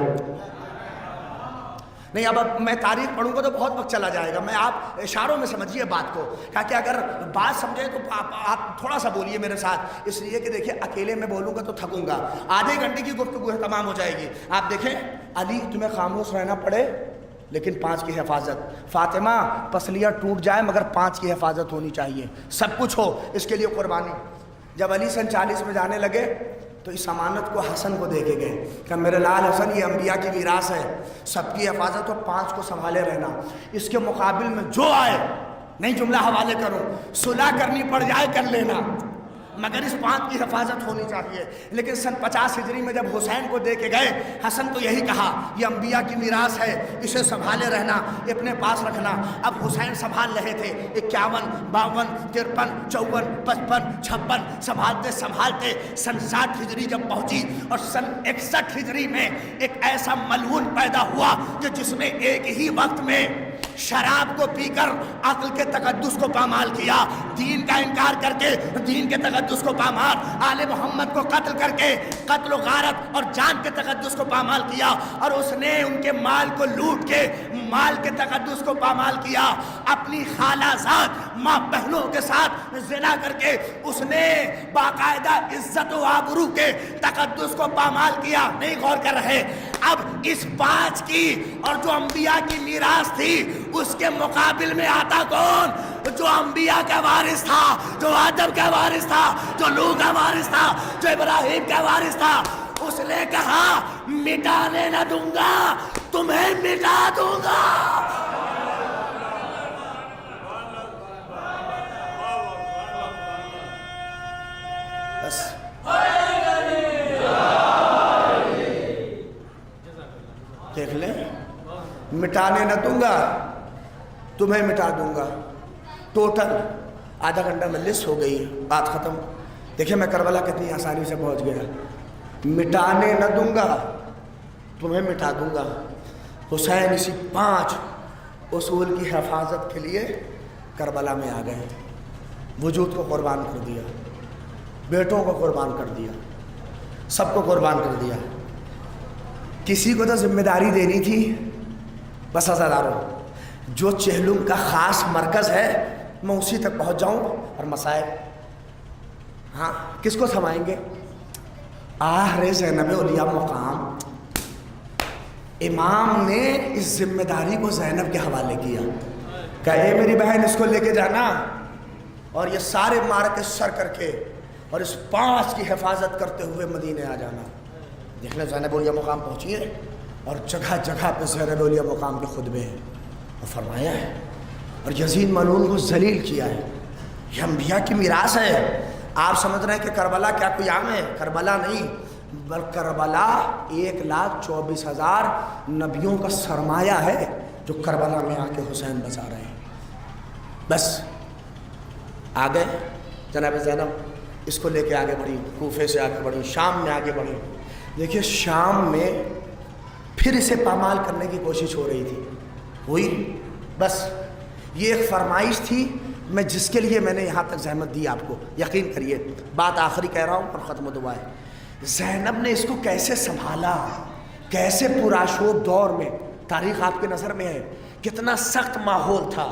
نہیں اب میں تاریخ پڑھوں گا تو بہت وقت چلا جائے گا، میں آپ اشاروں میں سمجھیے بات کو، کہ اگر بات سمجھے تو آپ تھوڑا سا بولیے میرے ساتھ، اس لیے کہ دیکھیں اکیلے میں بولوں گا تو تھکوں گا، آدھے گھنٹے کی گفتگو تمام ہو جائے گی۔ آپ دیکھیں علی تمہیں خاموش رہنا پڑے لیکن 5 کی حفاظت، فاطمہ پسلیاں ٹوٹ جائے مگر 5 کی حفاظت ہونی چاہیے، سب کچھ ہو اس کے لیے قربانی۔ جب علی سن 40 میں جانے لگے تو اس امانت کو حسن کو دے کے گئے کہ میرے لال حسن یہ انبیاء کی میراث ہے، سب کی حفاظت اور 5 کو سنبھالے رہنا، اس کے مقابل میں جو آئے نہیں جملہ حوالے کرو، صلح کرنی پڑ جائے کر لینا مگر اس 5 کی حفاظت ہونی چاہیے۔ لیکن سن 50 ہجری میں جب حسین کو دے کے گئے، حسن تو یہی کہا یہ انبیاء کی میراث ہے، اسے سنبھالے رہنا، اپنے پاس رکھنا۔ اب حسین سنبھال رہے تھے 51 52 53 54 55 56، سنبھالتے سنبھالتے سن 60 ہجری جب پہنچی اور سن 61 ہجری میں ایک ایسا ملعون پیدا ہوا کہ جس نے ایک ہی وقت میں شراب کو پی کر عقل کے تقدس کو پامال کیا، دین کا انکار کر کے دین کے تقدس کو پامال، آل محمد کو قتل کر کے قتل و غارت اور جان کے تقدس کو پامال کیا، اور اس نے ان کے مال کو لوٹ کے مال کے تقدس کو پامال کیا، اپنی خالہ زاد ماں بہنوں کے ساتھ زنا کر کے اس نے باقاعدہ عزت و آبرو کے تقدس کو پامال کیا۔ نہیں غور کر رہے؟ اب اس 5 کی اور جو انبیاء کی میراث تھی اس کے مقابل میں آتا کون؟ جو انبیاء کا وارث تھا، جو آدم کا وارث تھا، جو نوح کا وارث تھا، جو ابراہیم کا وارث تھا۔ اس نے کہا مٹانے نہ دوں گا، تمہیں مٹا دوں گا۔ بس دیکھ لیں، مٹانے نہ دوں گا تمہیں مٹا دوں گا۔ ٹوٹل آدھا گھنٹہ میں لسٹ ہو گئی ہے، بات ختم۔ دیکھیں میں کربلا کتنی آسانی سے پہنچ گیا۔ مٹانے نہ دوں گا تمہیں مٹا دوں گا۔ حسین اسی 5 اصول کی حفاظت کے لیے کربلا میں آ گئے، وجود کو قربان کر دیا، بیٹوں کو قربان کر دیا، سب کو قربان کر دیا۔ کسی کو تو ذمہ داری دینی تھی، بس عزاداروں جو چہلم کا خاص مرکز ہے میں اسی تک پہنچ جاؤں اور مسائل ہاں کس کو سمائیں گے؟ آخر زینب اولیاء مقام، امام نے اس ذمہ داری کو زینب کے حوالے کیا کہ اے میری بہن اس کو لے کے جانا اور یہ سارے معرکے سر کر کے اور اس 5 کی حفاظت کرتے ہوئے مدینے آ جانا۔ دیکھنا زینب اولیاء مقام پہنچی ہے اور جگہ جگہ پہ زینب اولیاء مقام کے خطبے ہیں اور فرمایا ہے اور یزید ملعون کو ذلیل کیا ہے۔ یہ انبیاء کی میراث ہے۔ آپ سمجھ رہے ہیں کہ کربلا کیا کوئی عام ہے؟ کربلا نہیں، بلکہ کربلا 1,24,000 نبیوں کا سرمایہ ہے جو کربلا میں آ کے حسین بچا رہے ہیں۔ بس آگے جناب زینب اس کو لے کے آگے بڑھی، کوفے سے آگے بڑھی، شام میں آگے بڑھی۔ دیکھیے شام میں پھر اسے پامال کرنے کی کوشش ہو رہی تھی، ہوئی۔ بس یہ ایک فرمائش تھی میں جس کے لیے میں نے یہاں تک زحمت دی آپ کو، یقین کریے بات آخری کہہ رہا ہوں اور ختم دعا ہے۔ زینب نے اس کو کیسے سنبھالا، کیسے پرآشوب دور میں، تاریخ آپ کے نظر میں ہے، کتنا سخت ماحول تھا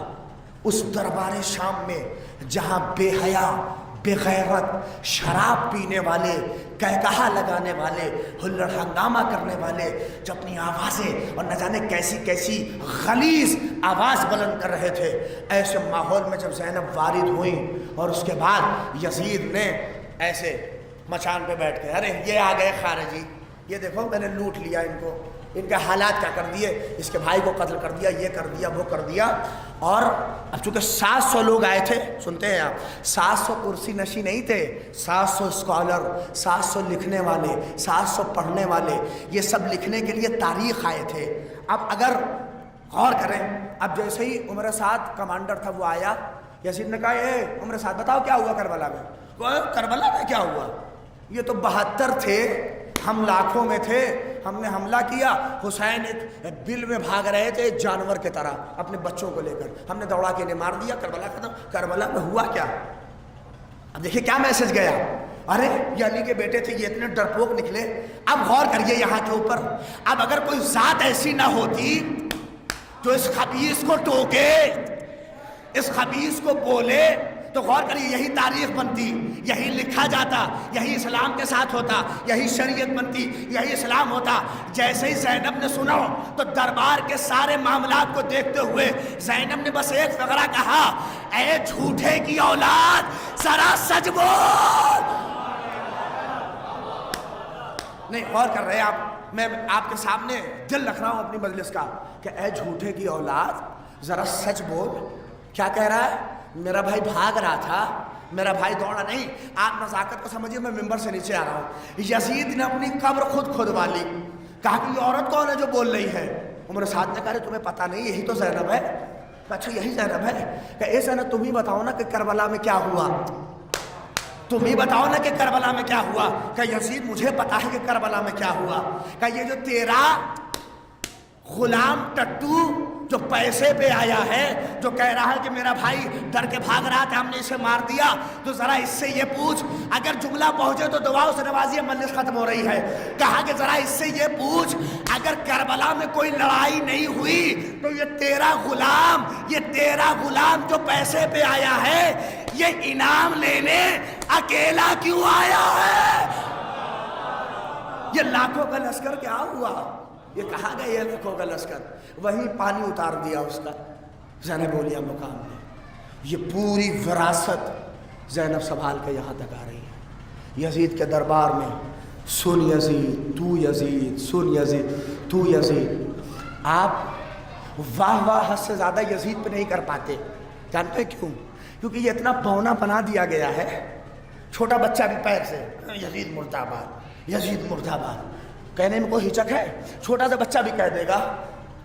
اس دربار شام میں، جہاں بے حیا، بے غیرت، شراب پینے والے، کہکہا لگانے والے، ہلڑ ہنگامہ کرنے والے، جو اپنی آوازیں اور نہ جانے کیسی کیسی غلیظ آواز بلند کر رہے تھے، ایسے ماحول میں جب زینب وارد ہوئیں، اور اس کے بعد یزید نے ایسے مچان پہ بیٹھ کے، ارے یہ آ گئے خارجی، یہ دیکھو میں نے لوٹ لیا ان کو، ان کے حالات کیا کر دیے، اس کے بھائی کو قتل کر دیا، یہ کر دیا، وہ کر دیا۔ اور اب چونکہ 700 لوگ آئے تھے، سنتے ہیں آپ، 700 کرسی نشی نہیں تھے، 700 اسکالر، 700 لکھنے والے، 700 پڑھنے والے، یہ سب لکھنے کے لیے تاریخ آئے تھے۔ اب اگر غور کریں، اب جیسے ہی عمر سعد کمانڈر تھا وہ آیا، یزید نے کہا اے عمر سعد بتاؤ کیا ہوا کربلا میں؟ کربلا میں کیا ہوا؟ یہ تو 72 تھے، ہم لاکھوں میں تھے، ہم نے حملہ کیا، حسین ایک بل میں بھاگ رہے تھے جانور کی طرح اپنے بچوں کو لے کر، ہم نے دوڑا کے انہیں مار دیا، کربلا ختم۔ کربلا میں ہوا کیا؟ اب دیکھیں کیا میسج گیا، ارے یہ علی کے بیٹے تھے، یہ اتنے ڈرپوک نکلے۔ اب غور کریے یہاں کے اوپر، اب اگر کوئی ذات ایسی نہ ہوتی جو اس خبیث کو ٹوکے، اس خبیث کو بولے، تو غور کریے یہی تاریخ بنتی، یہی لکھا جاتا، یہی اسلام کے ساتھ ہوتا، یہی شریعت بنتی، یہی اسلام ہوتا۔ جیسے ہی زینب نے سنا تو دربار کے سارے معاملات کو دیکھتے ہوئے زینب نے بس ایک فقرہ کہا، اے جھوٹے کی اولاد ذرا سچ بول۔ نہیں غور کر رہے آپ، میں آپ کے سامنے دل رکھ رہا ہوں اپنی مجلس کا کہ اے جھوٹے کی اولاد ذرا سچ بول۔ کیا کہہ رہا ہے؟ میرا بھائی بھاگ رہا تھا، میرا بھائی دوڑا نہیں۔ آپ نزاکت کو سمجھیے، میں ممبر سے نیچے آ رہا ہوں، یزید نے اپنی قبر خود کھدوا لی، کہا کہ یہ عورت کون ہے جو بول رہی ہے؟ عمر سعد نے کہا تمہیں پتہ نہیں یہی تو زینب ہے؟ اچھا یہی زینب ہے؟ کہ اے زینب تم ہی بتاؤ نا کہ کربلا میں کیا ہوا، تم ہی بتاؤ نا کہ کربلا میں کیا ہوا۔ کہ یزید مجھے پتا ہے کہ کربلا میں کیا ہوا، کہ یہ جو تیرا غلام ٹٹو جو پیسے پہ آیا ہے، جو کہہ رہا ہے کہ میرا بھائی ڈر کے بھاگ رہا تھا، ہم نے اسے مار دیا، تو ذرا اس سے یہ پوچھ، اگر جملہ پہنچے تو دعاؤں سے نوازی، مجلس ختم ہو رہی ہے۔ کہا کہ ذرا اس سے یہ پوچھ، اگر کربلا میں کوئی لڑائی نہیں ہوئی تو یہ تیرا غلام جو پیسے پہ آیا ہے، یہ انعام لینے اکیلا کیوں آیا ہے؟ یہ لاکھوں کا لشکر کیا ہوا؟ یہ کہا گیا یہ لکھوں کا لشکر، وہی پانی اتار دیا اس کا زینب اولیاء مقام نے۔ یہ پوری وراثت زینب سنبھال کے یہاں تک آ رہی ہے یزید کے دربار میں۔ سن یزید تو یزید، سن یزید تو یزید۔ آپ واہ واہ حد سے زیادہ یزید پہ نہیں کر پاتے، جانتے کیوں؟ کیونکہ یہ اتنا بونا بنا دیا گیا ہے، چھوٹا بچہ بھی پیر سے یزید مرد آباد، یزید مرد آباد کہنے میں کوئی ہچک ہے؟ چھوٹا سا بچہ بھی کہہ دے گا۔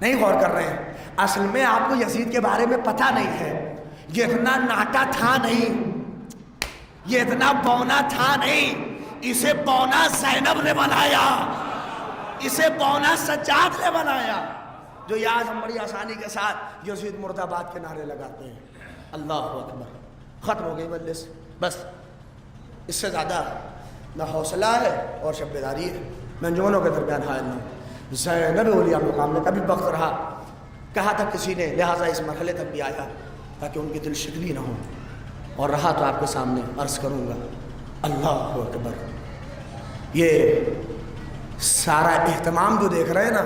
نہیں غور کر رہے ہیں، اصل میں آپ کو یزید کے بارے میں پتہ نہیں ہے، یہ اتنا ناٹا تھا نہیں، یہ اتنا بونا تھا نہیں، اسے بونا زینب نے بنایا، اسے بونا سجاد نے بنایا، جو آج ہم بڑی آسانی کے ساتھ یزید مرد آباد کے نعرے لگاتے ہیں۔ اللہ اکبر۔ ختم ہو گئی مجلس، بس اس سے زیادہ نہ حوصلہ ہے اور شب بیداری ہے۔ میں انجمنوں کے درمیان حائل ہوں، زینب اولیاء مقام نے کبھی وقت رہا، کہا تھا کسی نے، لہٰذا اس مرحلے تک بھی آیا تاکہ ان کی دل شکنی نہ ہو، اور رہا تو آپ کے سامنے عرض کروں گا۔ اللہ اکبر۔ یہ سارا اہتمام جو دیکھ رہے ہیں نا،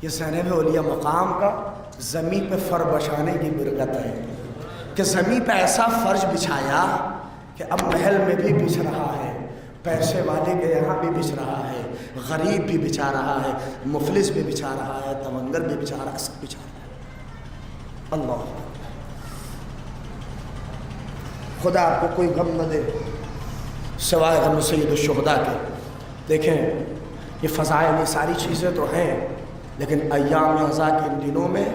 یہ زینب اولیاء مقام کا زمین پہ فر بچھانے کی برکت ہے، کہ زمین پہ ایسا فرش بچھایا کہ اب محل میں بھی بچھ رہا ہے، پیسے والے کے یہاں بھی بچھ رہا ہے، غریب بھی بچھا رہا ہے، مفلس بھی بچھا رہا ہے، تمنگر بھی بچھا رہا ہے، سب بچھا رہا ہے۔ اللہ خدا آپ کو کوئی غم نہ دے سوائے غم سید الشہداء کے۔ دیکھیں یہ فضائل، یہ ساری چیزیں تو ہیں، لیکن ایام عزا کے ان دنوں میں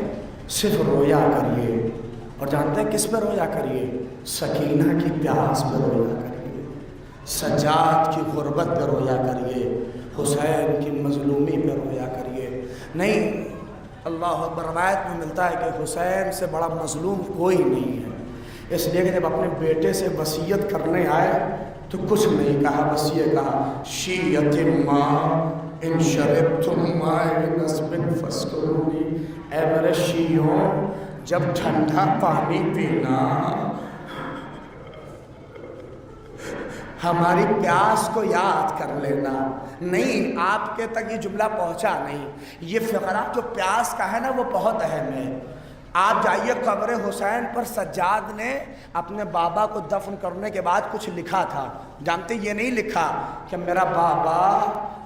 صرف رویا کریے، اور جانتے ہیں کس پہ رویا کریے؟ سکینہ کی پیاس پہ رویا کریے، سجاد کی غربت پہ رویا کریے، حسین کی مظلومی پہ رویا کریے۔ نہیں، اللہ اکبر، روایت میں ملتا ہے کہ حسین سے بڑا مظلوم کوئی نہیں ہے، اس لیے کہ جب اپنے بیٹے سے وصیت کرنے آئے تو کچھ نہیں کہا، بس یہ کہا شیعت ماں ان شربتم ماء نصب فاذکرونی، اے میرے شیعوں جب ٹھنڈا پانی پینا، ہماری پیاس کو یاد کر لینا۔ نہیں، آپ کے تک یہ جملہ پہنچا نہیں، یہ فقرہ جو پیاس کا ہے نا وہ بہت اہم ہے۔ آپ جائیے قبر حسین پر سجاد نے اپنے بابا کو دفن کرنے کے بعد کچھ لکھا تھا، جانتے یہ نہیں لکھا کہ میرا بابا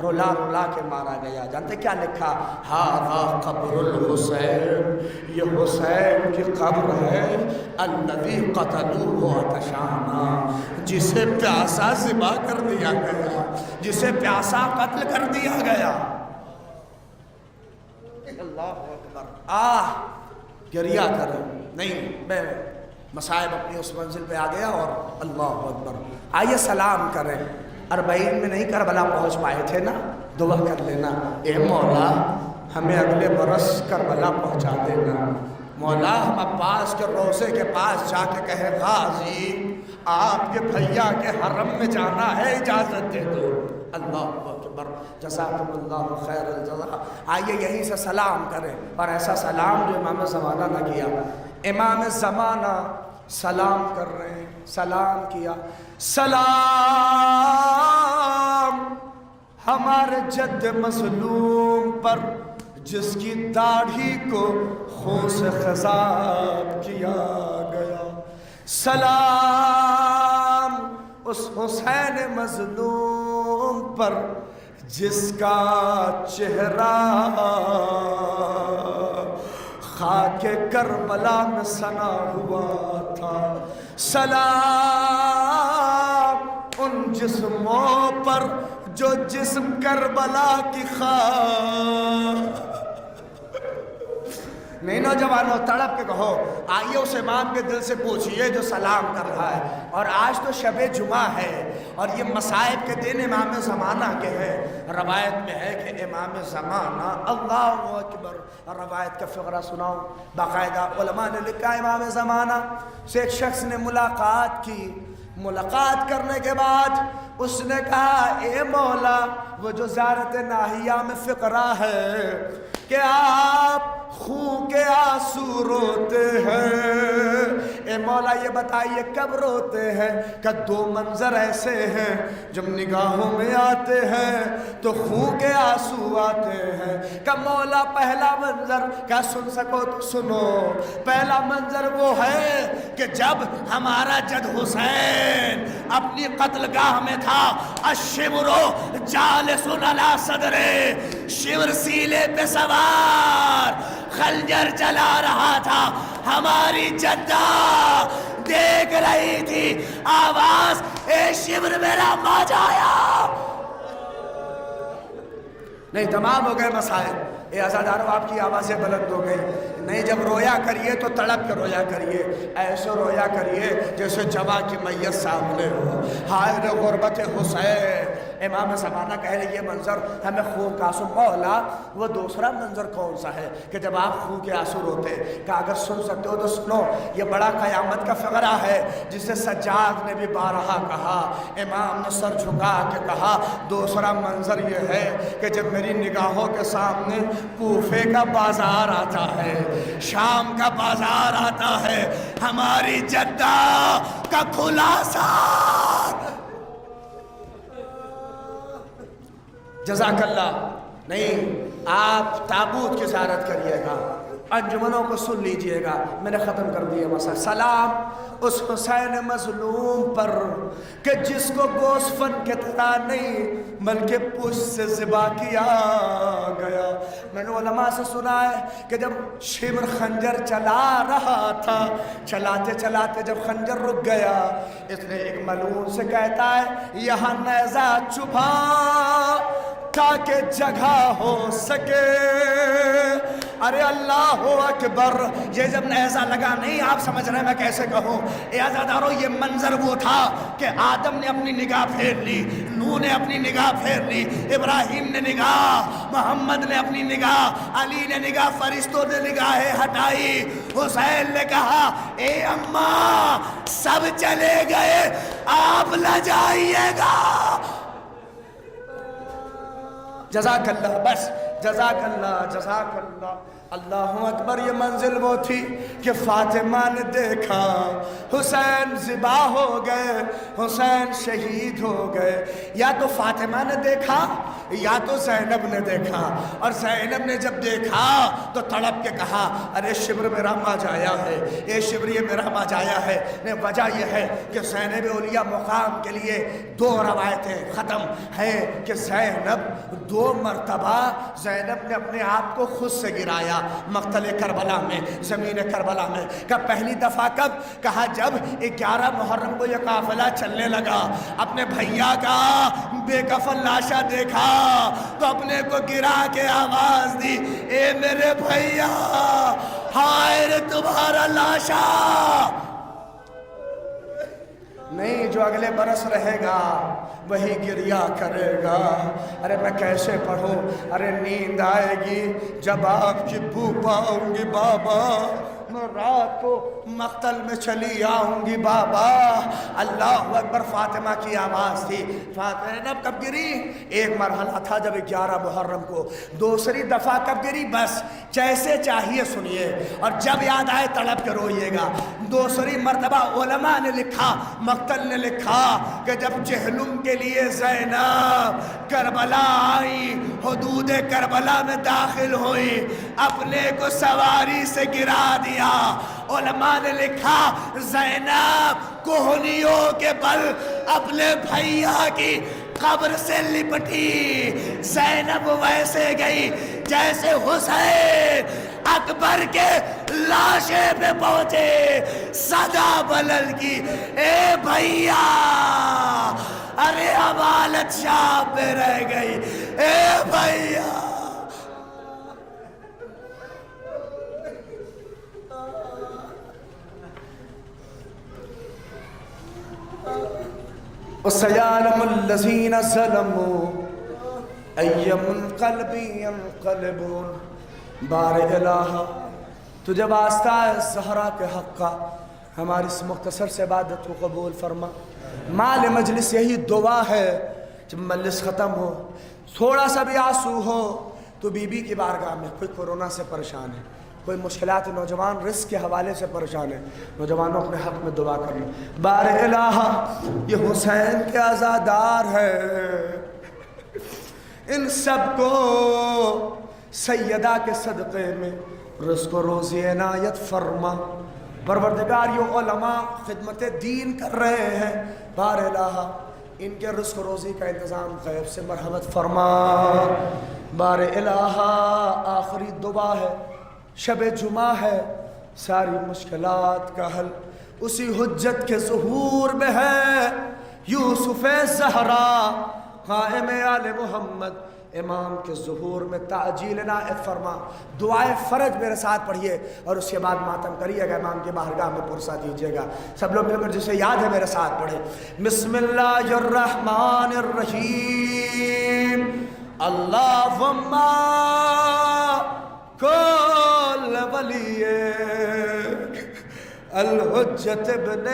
رولا رولا کے مارا گیا، جانتے کیا لکھا؟ ہاذا قبر الحسین، یہ حسین کی قبر ہے، الذی قتلوہ عطشانا، جسے پیاسا ذبح کر دیا گیا، جسے پیاسا قتل کر دیا گیا۔ اللہ اکبر، گریہ کریں نہیں، میں مصائب اپنی اس منزل پہ آ گیا اور اللہ اکبر۔ آئیے سلام کریں، 40 میں نہیں کربلا پہنچ پائے تھے نا، دعا کر لینا، اے مولا ہمیں اگلے برس کربلا پہنچا دینا، مولا ہم عباس کے روضے کے پاس جا کے کہیں غازی آپ کے بھیا کے حرم میں جانا ہے، اجازت دے دو۔ اللہ اکبر، جزاکم اللہ خیر الجزا۔ آئیے یہیں سے سلام کریں، اور ایسا سلام جو امام زمانہ نہ کیا۔ امام زمانہ سلام کر رہے ہیں، سلام کیا، سلام ہمارے جد مظلوم پر جس کی داڑھی کو خون سے خضاب کیا گیا، سلام اس حسین مظلوم پر جس کا چہرہ خاک کربلا میں سنا ہوا تھا، سلام ان جسموں پر جو جسم کربلا کی خاک۔ نہیں نوجوانوں، تڑپ کے کہو، آئیے اس امام کے دل سے پوچھئے جو سلام کر رہا ہے۔ اور آج تو شب جمعہ ہے اور یہ مصائب کے دن امام زمانہ کے ہیں۔ روایت میں ہے کہ امام زمانہ، اللہ اکبر، روایت کا فقرہ سناؤں، باقاعدہ علماء نے لکھا امام زمانہ سے ایک شخص نے ملاقات کی، ملاقات کرنے کے بعد اس نے کہا اے مولا، وہ جو زیارت ناہیہ میں فقرہ ہے کہ آپ خون کے آنسو روتے ہیں، اے مولا یہ بتائیے کب روتے ہیں؟ کہ 2 منظر ایسے ہیں جب نگاہوں میں آتے ہیں تو خون کے آنسو آتے ہیں۔ کہ مولا پہلا منظر کیا سن سکو تو سنو، پہلا منظر وہ ہے کہ جب ہمارا جد حسین اپنی قتل گاہ میں تھا، الشمر جالس علی صدرے، شمر سیلے پہ سوار خنجر چلا رہا تھا، ہماری جدہ دیکھ رہی تھی، آواز اے شمر میرا ماں جایا۔ نہیں، تمام ہو گئے مسائل، اے عزادارو آپ کی آوازیں بلند ہو گئی۔ نہیں، جب رویا کریے تو تڑپ کے رویا کریے، ایسے رویا کریے جیسے جوان کی میت سامنے ہو۔ ہائے رے غربت حسین، امام زمانہ کہہ رہے یہ منظر ہمیں خون کا آنسو۔ مولا وہ دوسرا منظر کون سا ہے کہ جب آپ خون کے آنسو روتے؟ کہ اگر سن سکتے ہو تو سنو، یہ بڑا قیامت کا فقرہ ہے جسے سجاد نے بھی بارہا کہا، امام نے سر جھکا کے کہا دوسرا منظر یہ ہے کہ جب میری نگاہوں کے سامنے کوفے کا بازار آتا ہے، شام کا بازار آتا ہے، ہماری جدہ کا کھلا سار۔ جزاک اللہ۔ نہیں، آپ تابوت کی زیارت کریے گا، انجمنوں کو سن لیجئے گا، میں نے ختم کر دیا مسئلہ۔ سلام اس حسین مظلوم پر کہ جس کو گوشت فن کے طرح نہیں بلکہ پشت سے ذبح کیا گیا۔ میں نے علماء سے سنا ہے کہ جب شمر خنجر چلا رہا تھا، چلاتے چلاتے جب خنجر رک گیا، اس نے ایک ملعون سے کہتا ہے یہاں نیزہ چھپا تاکہ جگہ ہو سکے، ارے اللہ اکبر، یہ جب ایسا لگا، نہیں آپ سمجھ رہے میں کیسے کہوں، اے عزادارو یہ منظر وہ تھا کہ آدم نے اپنی نگاہ پھیر لی، نوح نے اپنی نگاہ پھیر لی، ابراہیم نے نگاہ، محمد نے اپنی نگاہ، علی نے نگاہ، فرشتوں نے نگاہیں ہٹائی، حسین نے کہا اے اماں سب چلے گئے آپ نہ جائیے گا۔ جزاک اللہ، بس جزاک اللہ، جزاک اللہ، اللہ اکبر۔ یہ منزل وہ تھی کہ فاطمہ نے دیکھا حسین ذبح ہو گئے، حسین شہید ہو گئے۔ یا تو فاطمہ نے دیکھا یا تو زینب نے دیکھا، اور زینب نے جب دیکھا تو تڑپ کے کہا ارے شبر میرا ماج آیا ہے، اے شبر یہ میرا ماج آیا ہے۔ وجہ یہ ہے کہ زینب اولیاء مقام کے لیے دو روایتیں ختم ہیں کہ زینب دو مرتبہ زینب نے اپنے آپ کو خود سے گرایا مقتل کربلا میں، زمین کربلا میں۔ کب پہلی دفعہ کب؟ کہا جب 11 محرم کو یہ قافلہ چلنے لگا، اپنے بھیا کا بے کفن لاشا دیکھا تو اپنے کو گرا کے آواز دی اے میرے بھیا ہائے رے تمہارا لاشا۔ نہیں جو اگلے برس رہے گا وہی گریا کرے گا۔ ارے میں کیسے پڑھوں، ارے نیند آئے گی جب آپ کی بو پاؤں گی بابا، میں رات کو مقتل میں چلی آؤں گی بابا۔ اللہ اکبر۔ فاطمہ کی آواز تھی۔ فاطمہ کب گری؟ ایک مرحلہ تھا جب 11 محرم کو، دوسری دفعہ کب گری؟ بس جیسے چاہیے سنیے اور جب یاد آئے تڑپ کے روئیے گا۔ دوسری مرتبہ علماء نے لکھا، مقتل نے لکھا کہ جب جہلم کے لیے زینب کربلا آئی، حدود کربلا میں داخل ہوئی، اپنے کو سواری سے گرا دیا۔ علماء نے لکھا زینب کوہنیوں کے بل اپنے بھیا کی قبر سے لپٹی۔ زینب ویسے گئی جیسے حسین اکبر کے لاشے پہ پہنچے، صدا بلند کی اے بھیا، ارے حوالت شام پہ رہ گئی، اے بھیا۔ وَسَيَعْلَمُ الَّذِينَ ظَلَمُوا أَيَّ مُنْقَلَبٍ يَنْقَلِبُونَ۔ بار الہ تجھے واسطہ ہے زہرا کے حق کا، ہماری اس مختصر سے عبادت کو قبول فرما۔ مال مجلس یہی دعا ہے جب مجلس ختم ہو تھوڑا سا بھی آنسو ہو تو بی بی کی بارگاہ میں، کوئی کورونا سے پریشان ہے، کوئی مشکلات، نوجوان رزق کے حوالے سے پریشان ہے، نوجوانوں اپنے حق میں دعا کرنا۔ بار الہ یہ حسین کے عزادار ہے، ان سب کو سیدہ کے صدقے میں رزق و روزی عنایت فرما۔ پروردگار یہ علماء خدمت دین کر رہے ہیں، بار الہ ان کے رزق و روزی کا انتظام غیب سے مرحمت فرما۔ بار الہ آخری دعا ہے، شب جمعہ ہے، ساری مشکلات کا حل اسی حجت کے ظہور میں ہے۔ یوسف زہرا قائم آل محمد امام کے ظہور میں تعجیل عنایت فرما۔ دعائے فرج میرے ساتھ پڑھیے اور اس کے بعد ماتم کریے گا، امام کی بارگاہ میں پرسہ دیجیے گا۔ سب لوگ مل کر جسے یاد ہے میرے ساتھ پڑھے۔ بسم اللہ الرحمن الرحیم۔ اللہم کل ولی الحجت ابن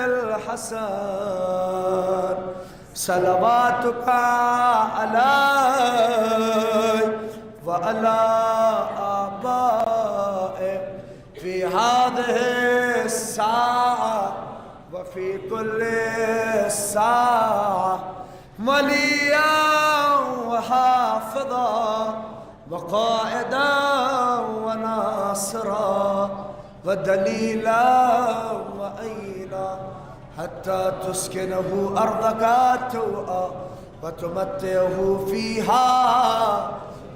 الحسن صلواتک علی وعلی آبائے فی هذه الساعة وفی کل ساعة ولیا وحافظا وقائدا وناصرا ودلیلا وعینا حتى تسكنه أرضك توعا وتمتعه فيها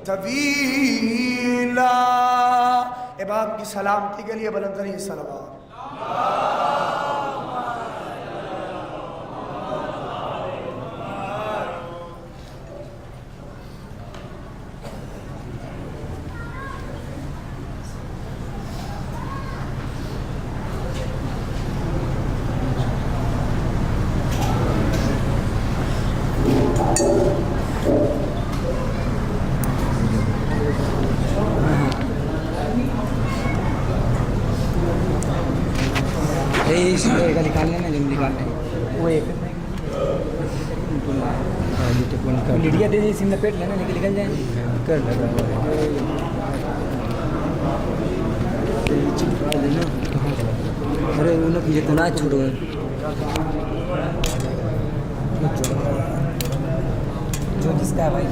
طويلا۔ امام کی سلامتی کے لیے بلند ترین صلوات۔ اس کا نکالنے میں جو نکالنے وہ ایک لیڈیا دے دی سم لپیٹ لینا لیکن نکل جائیں کر لگا ارے انہوں کی جتنا چھوڑو جو جس کا ہے بھائی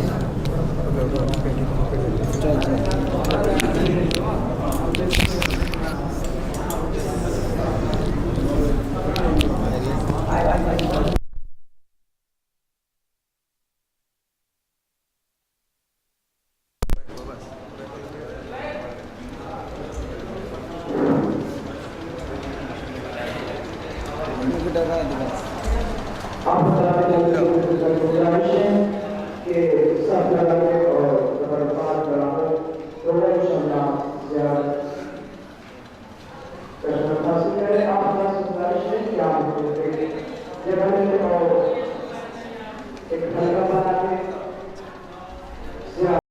آپ گزارش ہے کہ سب لگانے اور تبرکات کرانے دونوں انشاءاللہ زیادہ کشمت حاصل کریں. آپ گزارش ہے کہ آپ جگہ اور ایک حلقہ بنا